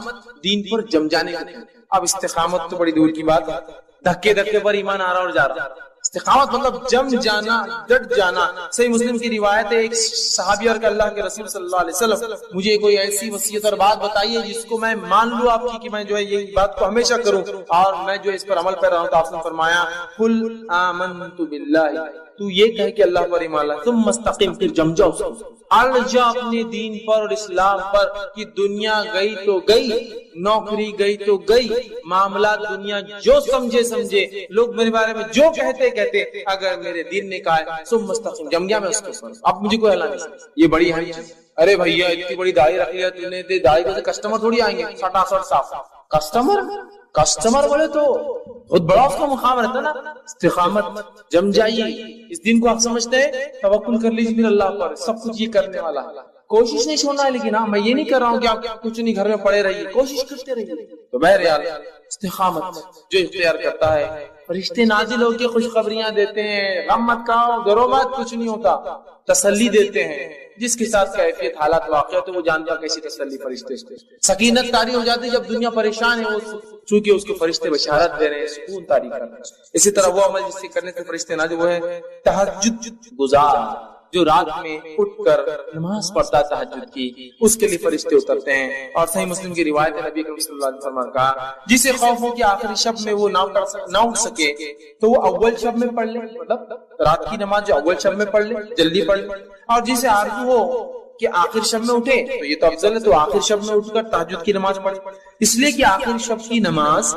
دین پر جم جانے کا۔ اب استقامت تو بڑی دور کی بات ہے، دھکے دھکے پر ایمان آ رہا اور جا رہا۔ استقامت مطلب جم جانا، ڈٹ جانا۔ صحیح مسلم کی روایت ہے، ایک صحابی اور کہ اللہ کے رسول صلی اللہ علیہ وسلم مجھے کوئی ایسی وصیت اور بات بتائیے جس کو میں مان لوں آپ کی کہ میں جو ہے یہ بات کو ہمیشہ کروں اور میں جو اس پر عمل کر رہا ہوں۔ تو آپ نے فرمایا قل آمنت باللہ تو یہ کہے کہ اللہ پر ایمان لا، تم مستقیم، پھر جم جاؤ اس کو، اڑ جا اپنے دین پر اور اسلام پر کہ دنیا گئی تو گئی، نوکری گئی تو گئی، معاملات دنیا جو سمجھے لوگ میرے بارے میں جو کہتے اگر میرے دین نے کہا ہے تم مستقیم، جم گیا میں اس کے اوپر، اب مجھے کوئی ہلا نہیں۔ یہ بڑی اہم چیز۔ ارے بھیا اتنی بڑی داڑھی رکھ لیا تو نے، داڑھی کو کسٹمر تھوڑی آئیں گے سٹاسٹ صاف، کسٹمر بولے تو بہت بڑا اس کا مقام رہتا ہے نا۔ استقامت، جم جائیے، اس دن کو آپ سمجھتے ہیں، توکل کر لیجیے پھر اللہ پر، سب کچھ یہ کرنے والا ہے، کوشش نہیں چھوڑنا ہے۔ لیکن ہاں میں یہ نہیں کر رہا ہوں کہ آپ کچھ نہیں گھر میں پڑے رہیے، کوشش کرتے رہیے۔ تو بہرحال استقامت جو اختیار کرتا ہے، فرشتے نازل ہو کے خوشخبریاں دیتے ہیں، غم مت کھاؤ، ڈرو مت، کچھ نہیں ہوتا، تسلی دیتے ہیں۔ جس کے ساتھ کیفیت حالات واقع تو وہ جانتا کیسی تسلی فرشتے، سکینت طاری ہو جاتی جب دنیا پریشان ہے، وہ چونکہ اس کے فرشتے بشارت دے رہے ہیں، سکون طاری کر رہے ہیں۔ اسی طرح وہ عمل جس سے کرنے سے فرشتے نازل، وہ ہے تہجد گزار، جو رات میں اٹھ کر نماز پڑھتا ہے تہجد کی، اس کے لیے فرشتے اترتے ہیں۔ اور صحیح مسلم کی روایت ہے، نبی کریم صلی اللہ علیہ وسلم کا جسے خوف ہو کہ آخری شب میں وہ نہ اٹھ سکے تو وہ اول شب میں پڑھ لے، مطلب رات کی نماز جو اول شب میں پڑھ لے، جلدی پڑھ لے۔ اور جسے آرزو ہو کہ آخر شب میں اٹھے تو یہ تو افضل ہے، تو آخر شب میں اٹھ کر تہجد کی نماز پڑھے، اس لیے کہ آخر شب کی نماز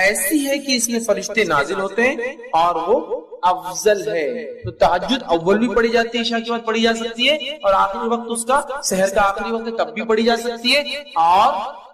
ایسی ہے کہ اس میں فرشتے نازل ہوتے ہیں اور وہ افضل ہے۔ تو تہجد اول بھی پڑھی جاتی ہے، عشاء کے بعد پڑھی جا سکتی ہے، اور آخری وقت اس کا سحر کا آخری وقت ہے تب بھی پڑھی جا سکتی ہے، اور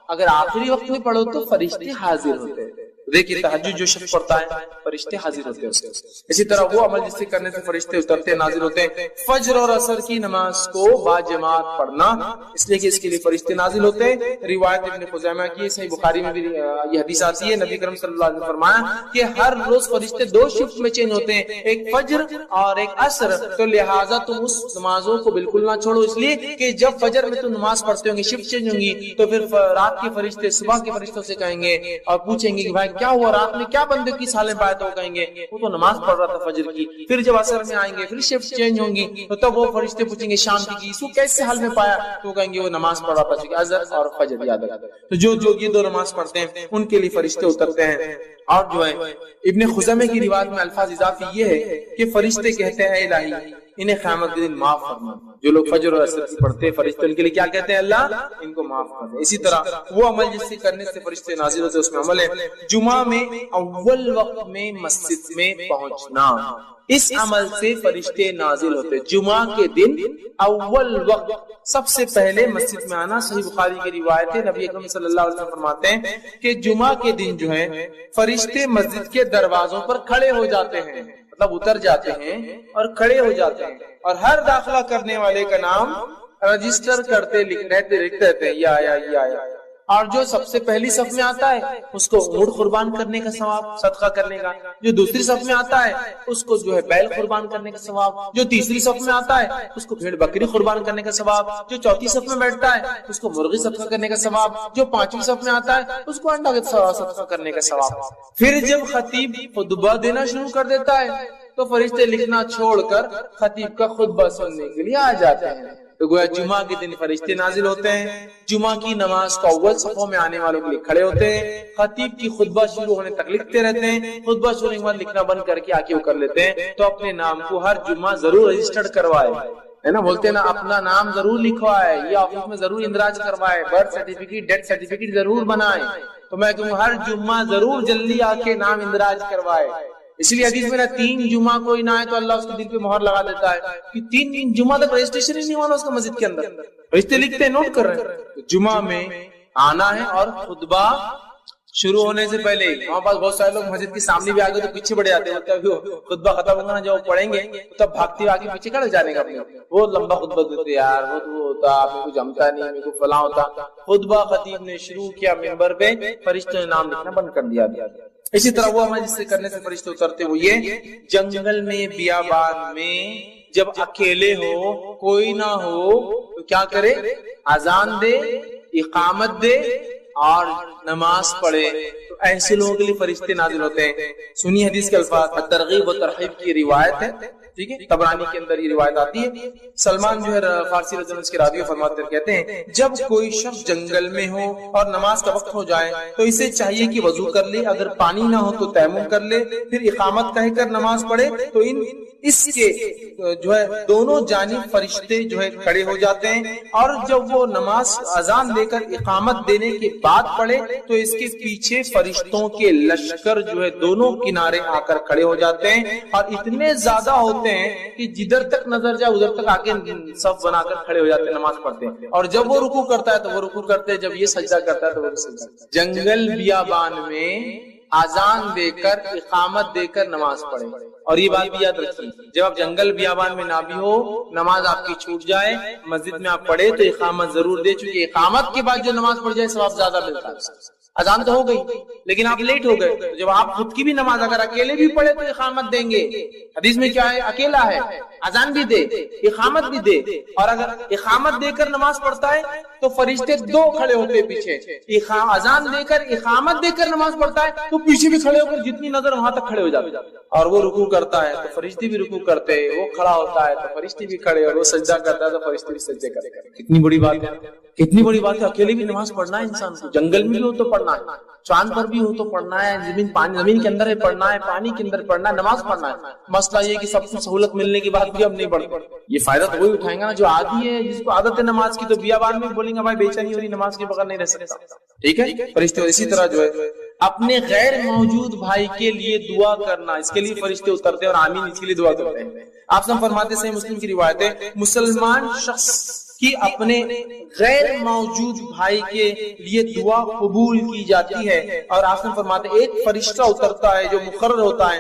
اگر آخری وقت میں پڑھو تو فرشتے حاضر ہوتے ہیں۔ دیکھیے تہجد جو شخص پڑھتا ہے فرشتے حاضر ہوتے ہیں اس کے۔ اسی طرح وہ عمل جس سے کرنے سے فرشتے اترتے ہیں، نازل ہوتے ہیں، فجر اور عصر کی نماز کو باجماعت پڑھنا، اس لیے کہ اس کے لیے فرشتے نازل ہوتے ہیں۔ روایت ابن خزیمہ کی، صحیح بخاری میں بھی یہ حدیث آتی ہے، نبی کریم صلی اللہ علیہ وسلم نے فرمایا کہ ہر روز فرشتے دو شفٹ میں چینج ہوتے ہیں، ایک فجر اور ایک عصر، تو لہٰذا تم اس نمازوں کو بالکل نہ چھوڑو، اس لیے کہ جب فجر میں تم نماز پڑھتے ہوں گے شفٹ چینج ہوں گی تو پھر رات کے فرشتے صبح کے فرشتوں سے کہیں گے اور پوچھیں گے کہ بھائی کیا ہوا رات میں، کیا بندے کی حال میں پایا، تو کہیں گے وہ تو نماز پڑھ رہا تھا فجر کی۔ پھر جب عصر میں آئیں گے پھر شفٹ چینج ہوں گی تو تب وہ فرشتے پوچھیں گے شام کی اس کو کیسے حال میں پایا، تو کہیں گے وہ نماز پڑھ رہا تھا، چونکہ عصر اور فجر یاد رکھا۔ تو جو یہ دو نماز پڑھتے ہیں ان کے لیے فرشتے اترتے ہیں۔ اور جو ہے ابن خزیمہ کی روایت میں الفاظ اضافی یہ ہے کہ فرشتے کہتے ہیں الہی انہیں قیامت کے دن معاف فرما۔ جو لوگ فجر اور عصر کی پڑھتے ہیں فرشتے ان کے لیے کیا کہتے ہیں؟ اللہ ان کو معاف کر دے۔ اسی طرح وہ عمل جس سے کرنے سے فرشتے نازل ہوتے اس میں عمل ہے جمعہ میں اول وقت میں مسجد میں پہنچنا، اس عمل سے فرشتے نازل ہوتے۔ جمعہ کے دن اول وقت سب سے پہلے مسجد میں آنا، صحیح بخاری کی روایت ہے، نبی اکرم صلی اللہ علیہ وسلم فرماتے ہیں کہ جمعہ کے دن جو ہے فرشتے مسجد کے دروازوں پر کھڑے ہو جاتے ہیں، مطلب اتر جاتے ہیں اور کھڑے ہو جاتے ہیں، اور ہر داخلہ کرنے والے کا نام رجسٹر کرتے لکھتے رہتے ہیں، یہ آیا یہ آیا۔ اور جو سب سے پہلی صف میں آتا ہے اس کو اونٹ قربان کرنے کا ثواب، صدقہ کرنے کا، جو دوسری صف میں آتا ہے اس کو جو ہے بیل قربان کرنے کا ثواب، جو تیسری صف میں آتا ہے اس کو بھیڑ بکری قربان کرنے کا ثواب، جو چوتھی صف میں بیٹھتا ہے اس کو مرغی صدقہ کرنے کا ثواب، جو پانچویں صف میں آتا ہے اس کو انڈا صدقہ کرنے کا ثواب۔ پھر جب خطیب خطبہ دینا شروع کر دیتا ہے تو فرشتے لکھنا چھوڑ کر خطیب کا خطبہ سننے کے لیے آ جاتے ہیں۔ تو گویا جمعہ کے دن فرشتے نازل ہوتے ہیں، جمعہ کی نماز کو اول صفوں میں آنے والوں کے لیے کھڑے ہوتے ہیں، خطیب کی خطبہ شروع ہونے تک لکھتے رہتے ہیں، خطبہ شروع ہونے کے بعد لکھنا بند کر کے آگے وہ کر لیتے ہیں۔ تو اپنے نام کو ہر جمعہ ضرور رجسٹرڈ کروائے، ہے نا، بولتے ہیں نا اپنا نام ضرور لکھوائے، یہ آفس میں ضرور اندراج کروائے، برتھ سرٹیفکیٹ ڈیتھ سرٹیفکیٹ ضرور بنائے۔ تو میں کہوں ہر جمعہ ضرور جلدی آ کے نام اندراج کروائے۔ اس لیے حدیث میں 3 جمعہ کوئی نہ آئے تو اللہ اس کے دل پہ مہر لگا دیتا ہے کہ 3 جمعہ تک رجسٹریشن ہی نہیں ہوا اس کا مسجد کے اندر، رشتے لکھتے ہیں، نوٹ کر رہے ہیں۔ جمعہ میں آنا ہے اور خطبہ شروع ہونے سے پہلے ہمارے پاس بہت سارے لوگ مسجد کے سامنے بھی آگے تو پیچھے بڑے آتے ہیں، خطبہ ختم ہوگا نا جب پڑھیں گے تب بھاگتے آگے پیچھے کھڑے جانے کا، وہ لمبا خطبہ دیتے یار وہ ہوتا میرے کو جمتا نہیں، میرے کو فلاں ہوتا۔ خطبہ خطیب نے شروع کیا منبر پہ، فرشتوں نے نام لکھنا بند کر دیا۔ اسی طرح وہ عمل جس سے کرنے سے فرشتے اترتے وہ یہ جنگل میں بیابان میں جب اکیلے ہو کوئی نہ ہو تو کیا کرے؟ اذان دے، اقامت دے اور نماز پڑھے۔ ایسے لوگوں کے لیے فرشتے نازل ہوتے ہیں. سنی حدیث کے الفاظ، ترغیب و ترہیب کی روایت ہے، ٹھیک ہے، طبرانی کے اندر یہ روایت آتی ہے. سلمان جو ہے فارسی رضی اللہ کے راوی فرماتے ہیں، کہتے ہیں جب کوئی شخص جنگل میں ہو اور نماز کا وقت ہو جائے تو اسے چاہیے کہ وضو کر لے، اگر پانی نہ ہو تو تیمم کر لے، پھر اقامت کہہ کر نماز پڑھے تو اس کے جو ہے دونوں جانب فرشتے جو ہے کھڑے ہو جاتے ہیں، اور جب وہ نماز اذان دے کر اقامت دینے کے بعد پڑھے تو اس کے پیچھے فرشتوں کے لشکر جو ہے دونوں کنارے آ کر کھڑے ہو جاتے ہیں، اور اتنے زیادہ ہوتے ہیں کہ جدھر تک نظر جائے ادھر تک آ کے صف بنا کر کھڑے ہو جاتے ہیں، نماز پڑھتے ہیں. اور جب وہ رکوع کرتا ہے تو وہ رکوع کرتے ہیں، جب یہ سجدہ کرتا ہے تو وہ سجدہ. جنگل بیابان میں اذان دے کر اقامت دے کر نماز پڑھے. اور یہ بات بھی یاد رکھیے، جب آپ جنگل بیابان میں نہ بھی ہو، نماز آپ کی چھوٹ جائے، مسجد میں آپ پڑھے تو اقامت ضرور دے، چونکہ اقامت کے بعد جو نماز پڑھ جائے ثواب زیادہ ملتا ہے. اذان تو ہو گئی لیکن آپ لیٹ ہو گئے، تو جب آپ خود کی بھی نماز اگر اکیلے بھی پڑھے تو اقامت دیں گے. حدیث میں کیا ہے؟ اکیلا ہے اذان بھی دے اقامت بھی دے. اور اگر اقامت دے کر نماز پڑھتا ہے تو فرشتے دو کھڑے ہوتے ہیں پیچھے. اذان دے کر اقامت دے کر نماز پڑھتا ہے تو پیچھے بھی کھڑے ہو کر جتنی نظر وہاں تک کھڑے ہو جاتے. اور وہ رکوع کرتا ہے تو فرشتے بھی رکوع کرتے ہیں، وہ کھڑا ہوتا ہے تو فرشتے بھی کھڑے، اور وہ سجدہ کرتا ہے تو فرشتے بھی سجدے کرتے. کتنی بڑی بات ہے، کتنی بڑی بات ہے. اکیلے بھی نماز پڑھنا ہے انسان کو، جنگل میں بھی ہو تو پڑھنا ہے، چاند پر بھی ہو تو پڑھنا ہے، زمین کے اندر ہے پڑھنا ہے، پانی کے اندر پڑھنا ہے، نماز پڑھنا ہے. مسئلہ یہ کہ سب کو سہولت ملنے کے بعد بھی اب نہیں پڑھتے. یہ فائدہ تو وہی اٹھائیں گا نا جو عادی ہے، جس کو عادت ہے نماز کی. تو بیابان میں بولیں گے بھائی بے چینی ہو رہی، نماز کے بغیر نہیں رہ سکتا. ٹھیک ہے فرشتے. اسی طرح جو ہے اپنے غیر موجود بھائی کے لیے دعا کرنا، اس کے لیے فرشتے اترتے ہیں اور آمین اس کے لیے دعا کرتے ہیں. آپ سب فرماتے ہیں، مسلم کی روایت ہے، مسلمان شخص کی اپنے غیر موجود بھائی کے لیے دعا قبول کی جاتی ہے. اور آپ نے فرماتے ہیں ایک فرشتہ اترتا ہے جو مقرر ہوتا ہے،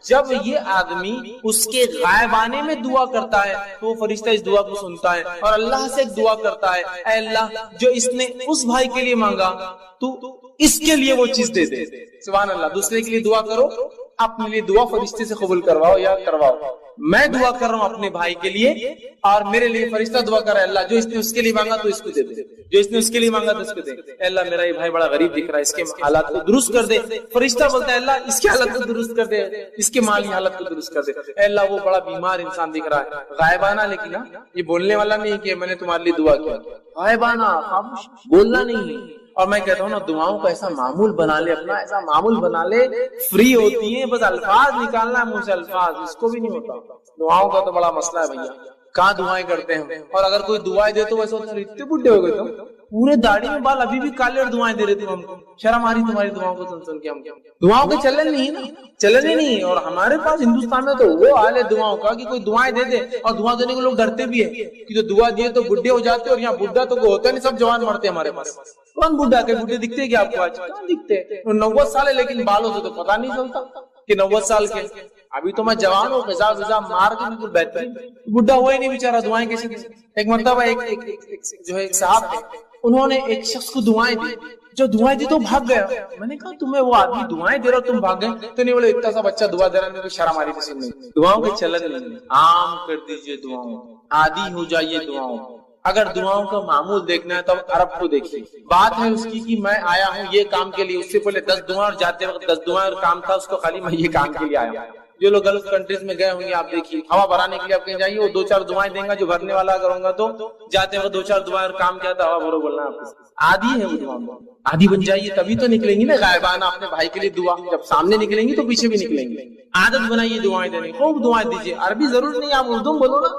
جب یہ آدمی اس کے غائبانے میں دعا کرتا ہے تو وہ فرشتہ اس دعا کو سنتا ہے اور اللہ سے دعا کرتا ہے، اے اللہ جو اس نے اس بھائی کے لیے مانگا تو اس کے لیے وہ چیز دے دے. سبحان اللہ. دوسرے کے لیے دعا کرو، اپنے لیے دعا فرشتے سے قبول کرواؤ یا کرواؤ. میں دعا کر رہا ہوں اپنے بھائی کے لیے اور میرے لیے فرشتہ دعا کر رہا ہے، اللہ جو اس نے اس کے لیے مانگا تو اس کو دے دے، جو اس نے اس کے لیے مانگا تو اس کو دے. اے اللہ میرا یہ بھائی بڑا غریب دکھ رہا ہے، اس کے حالات کو درست کر دے. فرشتہ بولتا ہے اللہ اس کی حالت کو درست کر دے، اس کے مالی حالت کو درست کر دے. اے اللہ وہ بڑا بیمار انسان دکھ رہا ہے، غائبانہ، لیکن یہ بولنے والا نہیں کہ میں نے تمہارے لیے دعا کیا، غائبانہ خاموش، بولنا نہیں. اور میں کہتا ہوں نا دعاؤں کا ایسا معمول بنا لے، اپنا ایسا معمول بنا لے، فری ہوتی ہیں، بس الفاظ نکالنا ہے منہ سے، الفاظ اس کو بھی نہیں ہوتا. دعاؤں کا تو بڑا مسئلہ ہے بھیا، کہاں دعائیں کرتے ہیں. اور اگر کوئی دعائیں دے تو ویسے ہوتا ہے اتنے بڈھے ہو گئے تو پورے داڑھی میں بال ابھی بھی کالے اور دعائیں دے رہے تھے، ہم کو شرم آ رہی تمہاری دعاؤں کو سن کے. ہم دعاؤں کے چلن نہیں ہے نا، چلن ہی نہیں. اور ہمارے پاس ہندوستان میں تو وہ حال ہے دعاؤں کا کہ کوئی دعائیں دے دے اور دعا دینے کو لوگ ڈرتے بھی ہیں کہ جو دعا دیے تو بڈھے ہو جاتے، اور یہاں بڈھا تو کوئی ہوتا نہیں، سب جوان مرتے ہمارے پاس. کون بڈھا کے بڈھے دکھتے کیا آپ کو؟ آج کہاں دکھتے؟ 90 سال ہے لیکن بالوں سے تو پتا نہیں چلتا کہ 90 سال کے. ابھی تو میں جوان ہوں، غذا مار کے بالکل بہترین. بڈھا ہوا ہی نہیں بیچارہ، دعائیں کیسے دے؟ ایک مرتبہ جو ہے ایک صاحب تھے، انہوں نے ایک شخص کو دعائیں دی، جو دعائیں دی تو بھاگ گیا. میں نے کہا تمہیں وہ آدمی دعائیں دے رہا تم بھاگ گئے؟ تو نہیں بولے اتنا سا بچہ دعا دے رہا ہے، میرے کو شرم آ رہی تھی سننے. دعاؤں کے چلن نہیں، عام کر دیجئے دعاؤں، عادی ہو جائیے دعاؤں. اگر دعاؤں کا معمول دیکھنا ہے تو عرب کو دیکھیے. بات ہے اس کی کہ میں آیا ہوں یہ کام کے لیے، اس سے پہلے 10 دعائیں اور جاتے وقت 10 دعائیں اور کام تھا اس کو، خالی میں یہ کام کے لیے آیا ہوں. جو لوگ گلف کنٹریز میں گئے ہوں گے آپ دیکھیے، ہوا بھرانے کے لیے آپ کہیں جائیے، وہ 2-4 دعائیں دیں گا. جو بھرنے والا اگر ہوں گا تو جاتے وقت 2-4 دعائیں اور کام کیا تھا ہوا بھرو بولنا. آپ عادی ہے وہ دعاؤں، عادی بن جائیے تبھی تو نکلیں گی نا غائبانہ اپنے بھائی کے لیے دعا. جب سامنے نکلیں گی تو پیچھے بھی نکلیں گے. عادت بنائیے دعائیں دینے، خوب دعائیں دیجیے. عربی ضرور نہیں، آپ اردو بولو نا،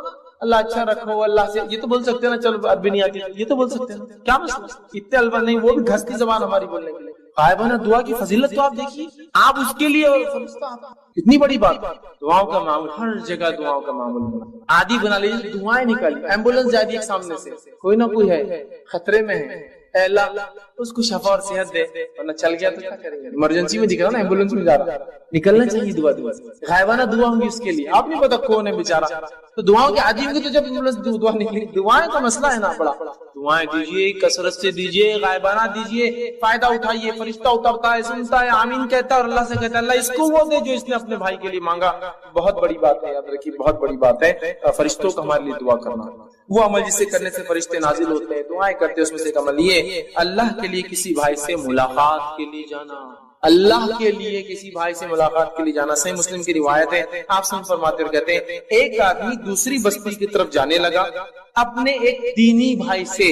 اللہ اچھا رکھو، اللہ سے یہ تو بول سکتے ہیں نا. چلو عربی نہیں آتی یہ تو بول سکتے ہیں، کیا مسئلہ؟ اتنے الفاظ نہیں، وہ بھی گھستی زبان ہماری بولنے کے لیے. غائبانہ دعا کی فضیلت تو آپ دیکھیے، آپ اس کے لیے اتنی بڑی بات. دعاؤں کا معمول ہر جگہ، دعاؤں کا معمول عادی بنا لیجیے. دعائیں نکالیے. ایمبولینس جا رہی ہے سامنے سے، کوئی نہ کوئی ہے خطرے میں ہے، اے اللہ اس کو شفا اور صحت دے، ورنہ چل گیا تو کیا کریں گے؟ ایمرجنسی میں دکھ رہا نا، ایمبولینس میں جا رہا، نکلنا چاہیے دعا. غائبانہ دعا ہوں گی اس کے لیے، آپ نہیں پتا کون ہے بیچارہ. تو دعاؤں کے عادی ہوں گے تو جب ایمبولینس دعا نکلی. دعائیں کا مسئلہ ہے نا بڑا. دعائیں دیجیے، کثرت سے دیجیے، غائبانہ دیجیے، فائدہ اٹھائیے. فرشتہ اترتا ہے، سنتا ہے، آمین کہتا ہے اور اللہ سے کہتا ہے اللہ اس کو وہ دے جو اس نے اپنے بھائی کے لیے مانگا. بہت بڑی بات ہے، یاد رکھیے بہت بڑی بات ہے فرشتوں کا ہمارے لیے دعا کرنا. وہ عمل جسے کرنے سے فرشتے نازل ہوتے ہیں، دعائیں کرتے ہیں. اس میں سے ایک عمل یہ اللہ کے لیے کسی بھائی سے ملاقات کے لیے جانا. اللہ کے لیے کسی بھائی سے ملاقات کے لیے جانا. صحیح مسلم کی روایت ہے, آپ سے فرماتے ہوئے کہتے ہیں ایک آدمی دوسری بستی کی طرف جانے لگا اپنے ایک دینی بھائی سے,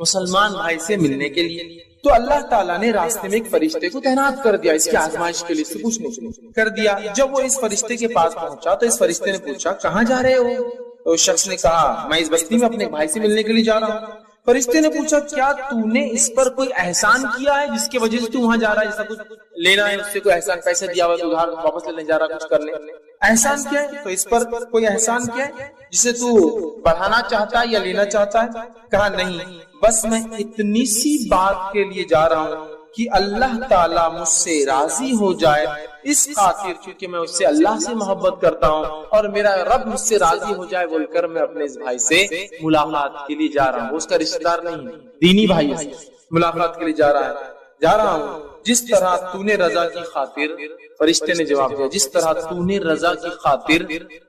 مسلمان بھائی سے ملنے کے لیے. تو اللہ تعالیٰ نے راستے میں ایک فرشتے کو تعینات کر دیا اس کی آزمائش کے لیے, پوچھنے کے لیے کر دیا. جب وہ اس فرشتے کے پاس پہنچا تو اس فرشتے نے پوچھا کہاں جا رہے ہو؟ تو اس شخص نے کہا میں اس بستی میں اپنے بھائی سے ملنے کے لیے جا رہا ہوں. فرشتے نے پوچھا کیا تو نے اس پر کوئی احسان کیا ہے جس کی وجہ سے تو وہاں جا رہا ہے؟ جیسا کچھ لینا ہے اس سے کوئی احسان, پیسے دیا ہوا تو ادھار واپس لینے جا رہا, کچھ کرنے احسان کیا ہے؟ تو اس پر کوئی احسان کیا ہے جسے تو بڑھانا چاہتا ہے یا لینا چاہتا ہے؟ کہا نہیں, بس میں اتنی سی بات کے لیے جا رہا ہوں کہ اللہ تعالیٰ مجھ سے راضی ہو جائے, اس خاطر کیونکہ میں اس سے اللہ سے محبت کرتا ہوں اور میرا رب مجھ سے راضی ہو جائے بول کر میں اپنے اس بھائی سے ملاقات کے لیے جا رہا ہوں. اس کا رشتہ دار نہیں, دینی بھائی ہے, ملاقات کے لیے جا رہا ہوں. جس طرح تو نے رضا کی خاطر, فرشتے نے جواب دیا, جس طرح تو نے رضا کی خاطر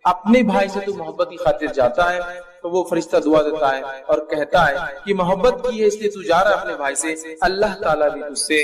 اپنے بھائی سے تو محبت کی خاطر جاتا ہے, تو وہ فرشتہ دعا دیتا ہے اور کہتا ہے کہ محبت کی ہے اس لیے تو جا رہا ہے اپنے بھائی سے, اللہ تعالیٰ بھی تجھ سے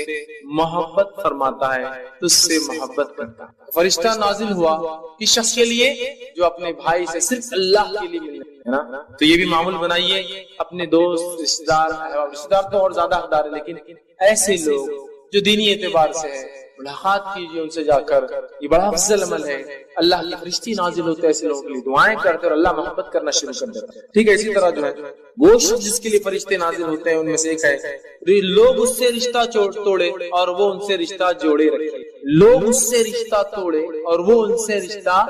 محبت فرماتا ہے, تجھ سے محبت کرتا ہے. فرشتہ نازل ہوا اس شخص کے لیے جو اپنے بھائی سے صرف اللہ کے لیے ملنا ہے نا. تو یہ بھی معمول بنائیے اپنے دوست, رشتہ دار تو اور زیادہ حقدار ہے, لیکن ایسے لوگ جو دینی اعتبار سے ہے ملاقات کیجیے ان سے جا کر, یہ بڑا افضل عمل ہے. اللہ کی فرشتے نازل ہوتے ایسے لوگوں کے لیے, دعائیں کرتے اور اللہ محبت کرنا شروع کر دیتا ہے. ٹھیک ہے, اسی طرح جو ہے وہ شخص جس کے لیے فرشتے نازل ہوتے ہیں ان میں سے ایک ہے لوگ اس سے رشتہ توڑے اور وہ ان سے رشتہ جوڑے رکھے. لوگ اس سے رشتہ توڑے اور وہ ان سے رشتہ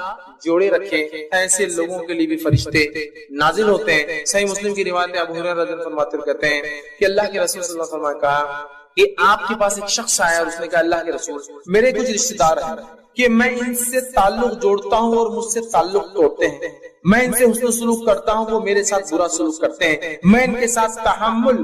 جوڑے رکھے, ایسے لوگوں کے لیے بھی فرشتے نازل ہوتے ہیں. صحیح مسلم کی روایت ابو ہریرہ رضی اللہ عنہ فرماتے کہتے ہیں کہ اللہ کے رسول صلی اللہ علیہ وسلم نے کہا کہ آپ کے پاس ایک شخص آیا اور اس نے کہا اللہ کے رسول میرے کچھ رشتہ دار ہیں کہ میں ان سے تعلق جوڑتا ہوں اور مجھ سے تعلق توڑتے ہیں, میں ان سے حسن سلوک کرتا ہوں وہ میرے ساتھ برا سلوک کرتے ہیں, میں ان کے ساتھ تحمل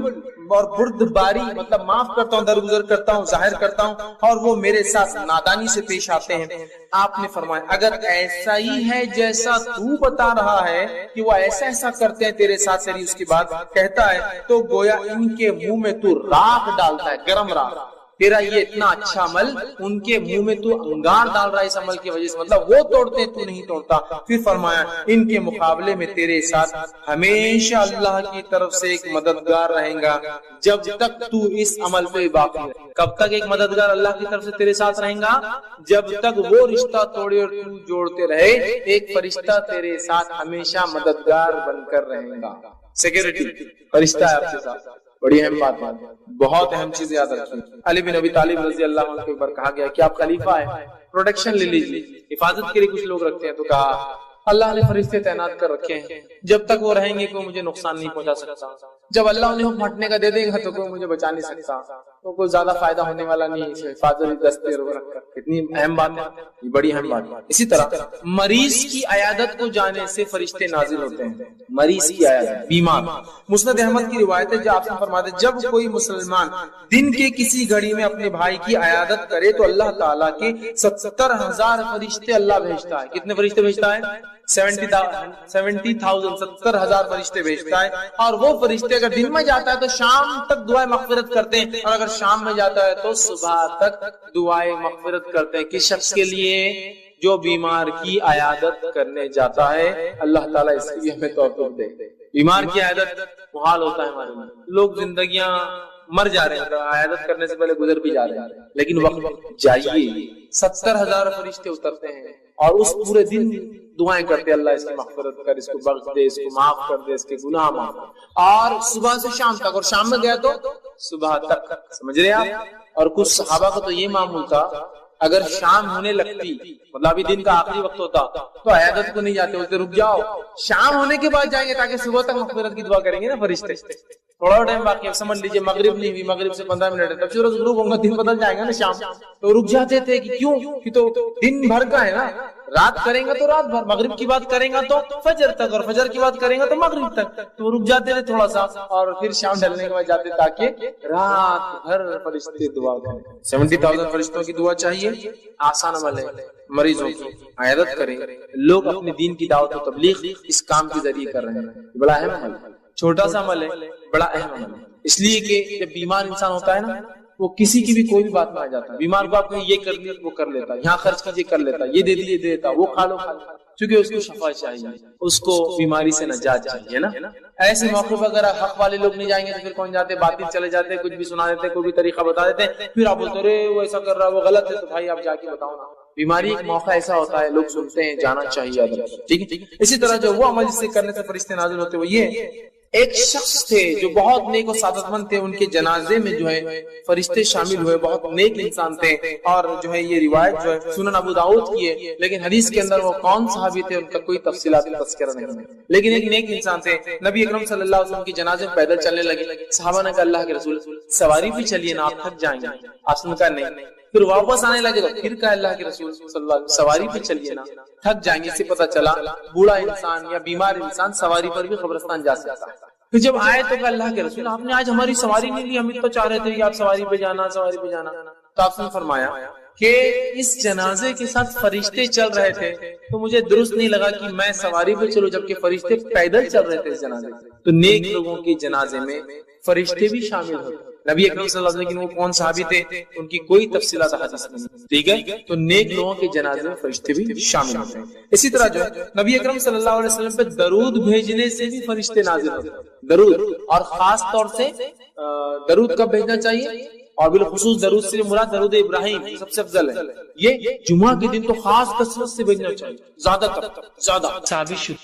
اور بردباری مطلب معاف کرتا ہوں, درگزر کرتا ہوں, ظاہر کرتا ہوں اور وہ میرے ساتھ نادانی سے پیش آتے ہیں. آپ نے فرمایا اگر ایسا ہی ہے جیسا تو بتا رہا ہے کہ وہ ایسا کرتے ہیں تیرے ساتھ, تیری اس کی بات کہتا ہے, تو گویا ان کے منہ میں تو راکھ ڈالتا ہے, گرم راکھ. تیرا یہ اتنا اچھا عمل ان کے منہ میں تو انگار ڈال رہا ہے اس عمل کی وجہ سے, مطلب وہ توڑتے تو نہیں توڑتا. پھر فرمایا ان کے مقابلے میں تیرے ساتھ ہمیشہ اللہ کی طرف سے ایک مددگار رہے گا جب تک تو اس عمل پہ باقی ہے. کب تک ایک مددگار اللہ کی طرف سے تیرے ساتھ رہے گا؟ جب تک وہ رشتہ توڑے اور تو جوڑتے رہے, ایک فرشتہ تیرے ساتھ ہمیشہ مددگار بن کر رہے گا. سیکورٹی فرشتہ ہے آپ کے ساتھ, بڑی اہم بات ہے, بہت اہم چیز یاد رکھیں. علی بن ابی طالب رضی اللہ عنہ کے اوپر کہا گیا کہ آپ خلیفہ ہیں, پروٹیکشن لے لیجیے, حفاظت کے لیے کچھ لوگ رکھتے ہیں. تو کہا اللہ نے فرشتے تعینات کر رکھے ہیں, جب تک وہ رہیں گے کوئی مجھے نقصان نہیں پہنچا سکتا, جب اللہ انہیں حکم ہٹنے کا دے دے گا تو کوئی مجھے بچا نہیں سکتا, تو کوئی زیادہ فائدہ ہونے والا نہیں. حفاظت دستے رکھ کر کتنی اہم بات ہے, یہ بڑی اہم بات ہے. اسی طرح مریض کی عیادت کو جانے سے فرشتے نازل ہوتے ہیں. مریض کی عیادت, بیمار. مسند احمد کی روایت ہے جو آپ سے فرماتے ہیں جب کوئی مسلمان دن کے کسی گھڑی میں اپنے بھائی کی عیادت کرے تو اللہ تعالیٰ کے 70,000 فرشتے اللہ بھیجتا ہے. کتنے فرشتے بھیجتا ہے؟ 70,000 70,000 فرشتے بھیجتا ہے. اور وہ فرشتے اگر دن میں جاتا ہے تو شام تک دعائیں مغفرت کرتے ہیں, اور اگر شام میں جاتا ہے تو صبح تک دعائیں مغفرت کرتے ہیں. کس شخص کے لیے؟ جو بیمار کی عیادت کرنے جاتا ہے. اللہ تعالیٰ اس کی ہمیں توفیق دے. بیمار کی عیادت محال ہوتا ہے ہمارے میں, لوگ زندگیاں مر جا رہے ہیں, عیادت کرنے سے پہلے گزر بھی جا رہے ہیں, لیکن وقت جائیے 70,000 فرشتے اترتے ہیں اور اس پورے دن دعائیں کرتے اللہ اس کی مغفرت کر, اس کو بخش دے, اس کو معاف کر دے, اس کے گناہ معاف, اور صبح سے شام تک, اور شام میں گیا تو صبح تک. سمجھ رہے آپ؟ اور کچھ صحابہ کا تو یہ معمول تھا اگر شام ہونے لگتی, مطلب ابھی دن کا آخری وقت ہوتا, تو عیادت کو نہیں جاتے, بولتے رک جاؤ شام ہونے کے بعد جائیں گے تاکہ صبح تک مغفرت کی دعا کریں گے نا فرشتے. تھوڑا ٹائم باقی ہے, سمجھ لیجیے مغرب نہیں ہوئی, مغرب سے 15 منٹ ہے, تب سورج غروب ہوگا, دن بدل جائے گا نا شام, تو رک جاتے تھے. کہ کیوں؟ کہ تو دن بھر کا ہے نا, رات کریں گا تو رات بھر, مغرب کی بات کریں گا تو فجر تک, اور فجر کی بات کریں گا تو مغرب تک, تو رک جاتے تھے تھوڑا سا, اور پھر شام ڈھلنے کے بعد جاتے تاکہ رات بھر فرشتے دعا کریں. 70,000 فرشتوں کی دعا چاہیے, آسان عمل ہے. مریضوں کی عیادت کریں. لوگ اپنے دین کی دعوت و تبلیغ اس کام کے ذریعے کر رہے ہیں. بڑا اہم عمل ہے, چھوٹا سا عمل ہے, بڑا اہم عمل ہے. اس لیے کہ جب بیمار انسان ہوتا ہے نا وہ کسی کی بھی کوئی بھی بات میں آ جاتا ہے. بیمار کو آپ نے یہ کر دیا وہ کر لیتا, یہاں خرچ کیجیے کر لیتا, یہ دے دیجیے دے دیتا, وہ کھا لو کھا لو, کیونکہ اس کو شفا چاہیے, اس کو بیماری سے نجات چاہیے نا. ایسے موقع پر اگر حق والے لوگ نہیں جائیں گے تو پھر کون جاتے, باطل چلے جاتے, کچھ بھی سنا دیتے, کوئی بھی طریقہ بتا دیتے, پھر آپ بولتے رہے وہ ایسا کر رہا ہے وہ غلط ہے, تو بھائی آپ جا کے بتاؤ نا. بیماری ایک موقع ایسا ہوتا ہے, لوگ سنتے ہیں, جانا چاہیے, ٹھیک ہے. اسی طرح جو وہ عمل جس سے کرنے سے فرشتے نازل ہوتے وہ یہ, ایک شخص تھے جو بہت نیک و سعادت مند تھے, ان کے جنازے میں جو ہے فرشتے شامل ہوئے, بہت نیک انسان تھے, اور جو ہے یہ روایت جو ہے سنن ابو داؤد کی ہے, لیکن حدیث کے اندر وہ کون صحابی تھے ان کا کوئی تفصیلات تذکرہ نہیں ہے, لیکن ایک نیک انسان تھے. نبی اکرم صلی اللہ علیہ وسلم کے جنازے میں پیدل چلنے لگے, صحابہ نے کہا اللہ کے رسول سواری بھی چلیے نا, آپ تھک جائیں گے. آپ نے کہا نہیں. پھر واپس آنے لگے تو پھر کہا اللہ کے رسول صلی اللہ علیہ وسلم سواری پہ چلیے نا, تھک جائیں گے. اس سے پتہ چلا بوڑھا انسان یا بیمار انسان سواری پر بھی قبرستان جا سکتا ہے. پھر جب آئے تو کہا اللہ کے رسول آپ نے آج ہماری سواری نہیں لی, ہم تو چاہ رہے تھے کہ آپ سواری پہ جانا سواری پہ جانا. تو آپ نے فرمایا کہ اس جنازے کے ساتھ فرشتے چل رہے تھے تو مجھے درست نہیں لگا کہ میں سواری پہ چلوں جبکہ فرشتے پیدل چل رہے تھے اس جنازے. تو نیک لوگوں کے جنازے میں فرشتے بھی شامل ہوتے. نبی اکرم صلی اللہ علیہ وسلم, لیکن وہ کون صحابی تھے ان کی کوئی تفصیلات حدیث نہیں, ٹھیک ہے. تو نیک لوگوں کے جنازے میں فرشتے بھی شامل ہوتے ہیں. اسی طرح جو ہے نبی اکرم صلی اللہ علیہ وسلم پہ درود بھیجنے سے بھی فرشتے نازل ہوتے ہیں. درود, اور خاص طور سے درود کب بھیجنا چاہیے, اور بالخصوص درود سے مراد درود ابراہیم سب سے افضل ہے. یہ جمعہ کے دن تو خاص کثرت سے بھیجنا چاہیے, زیادہ تر زیادہ.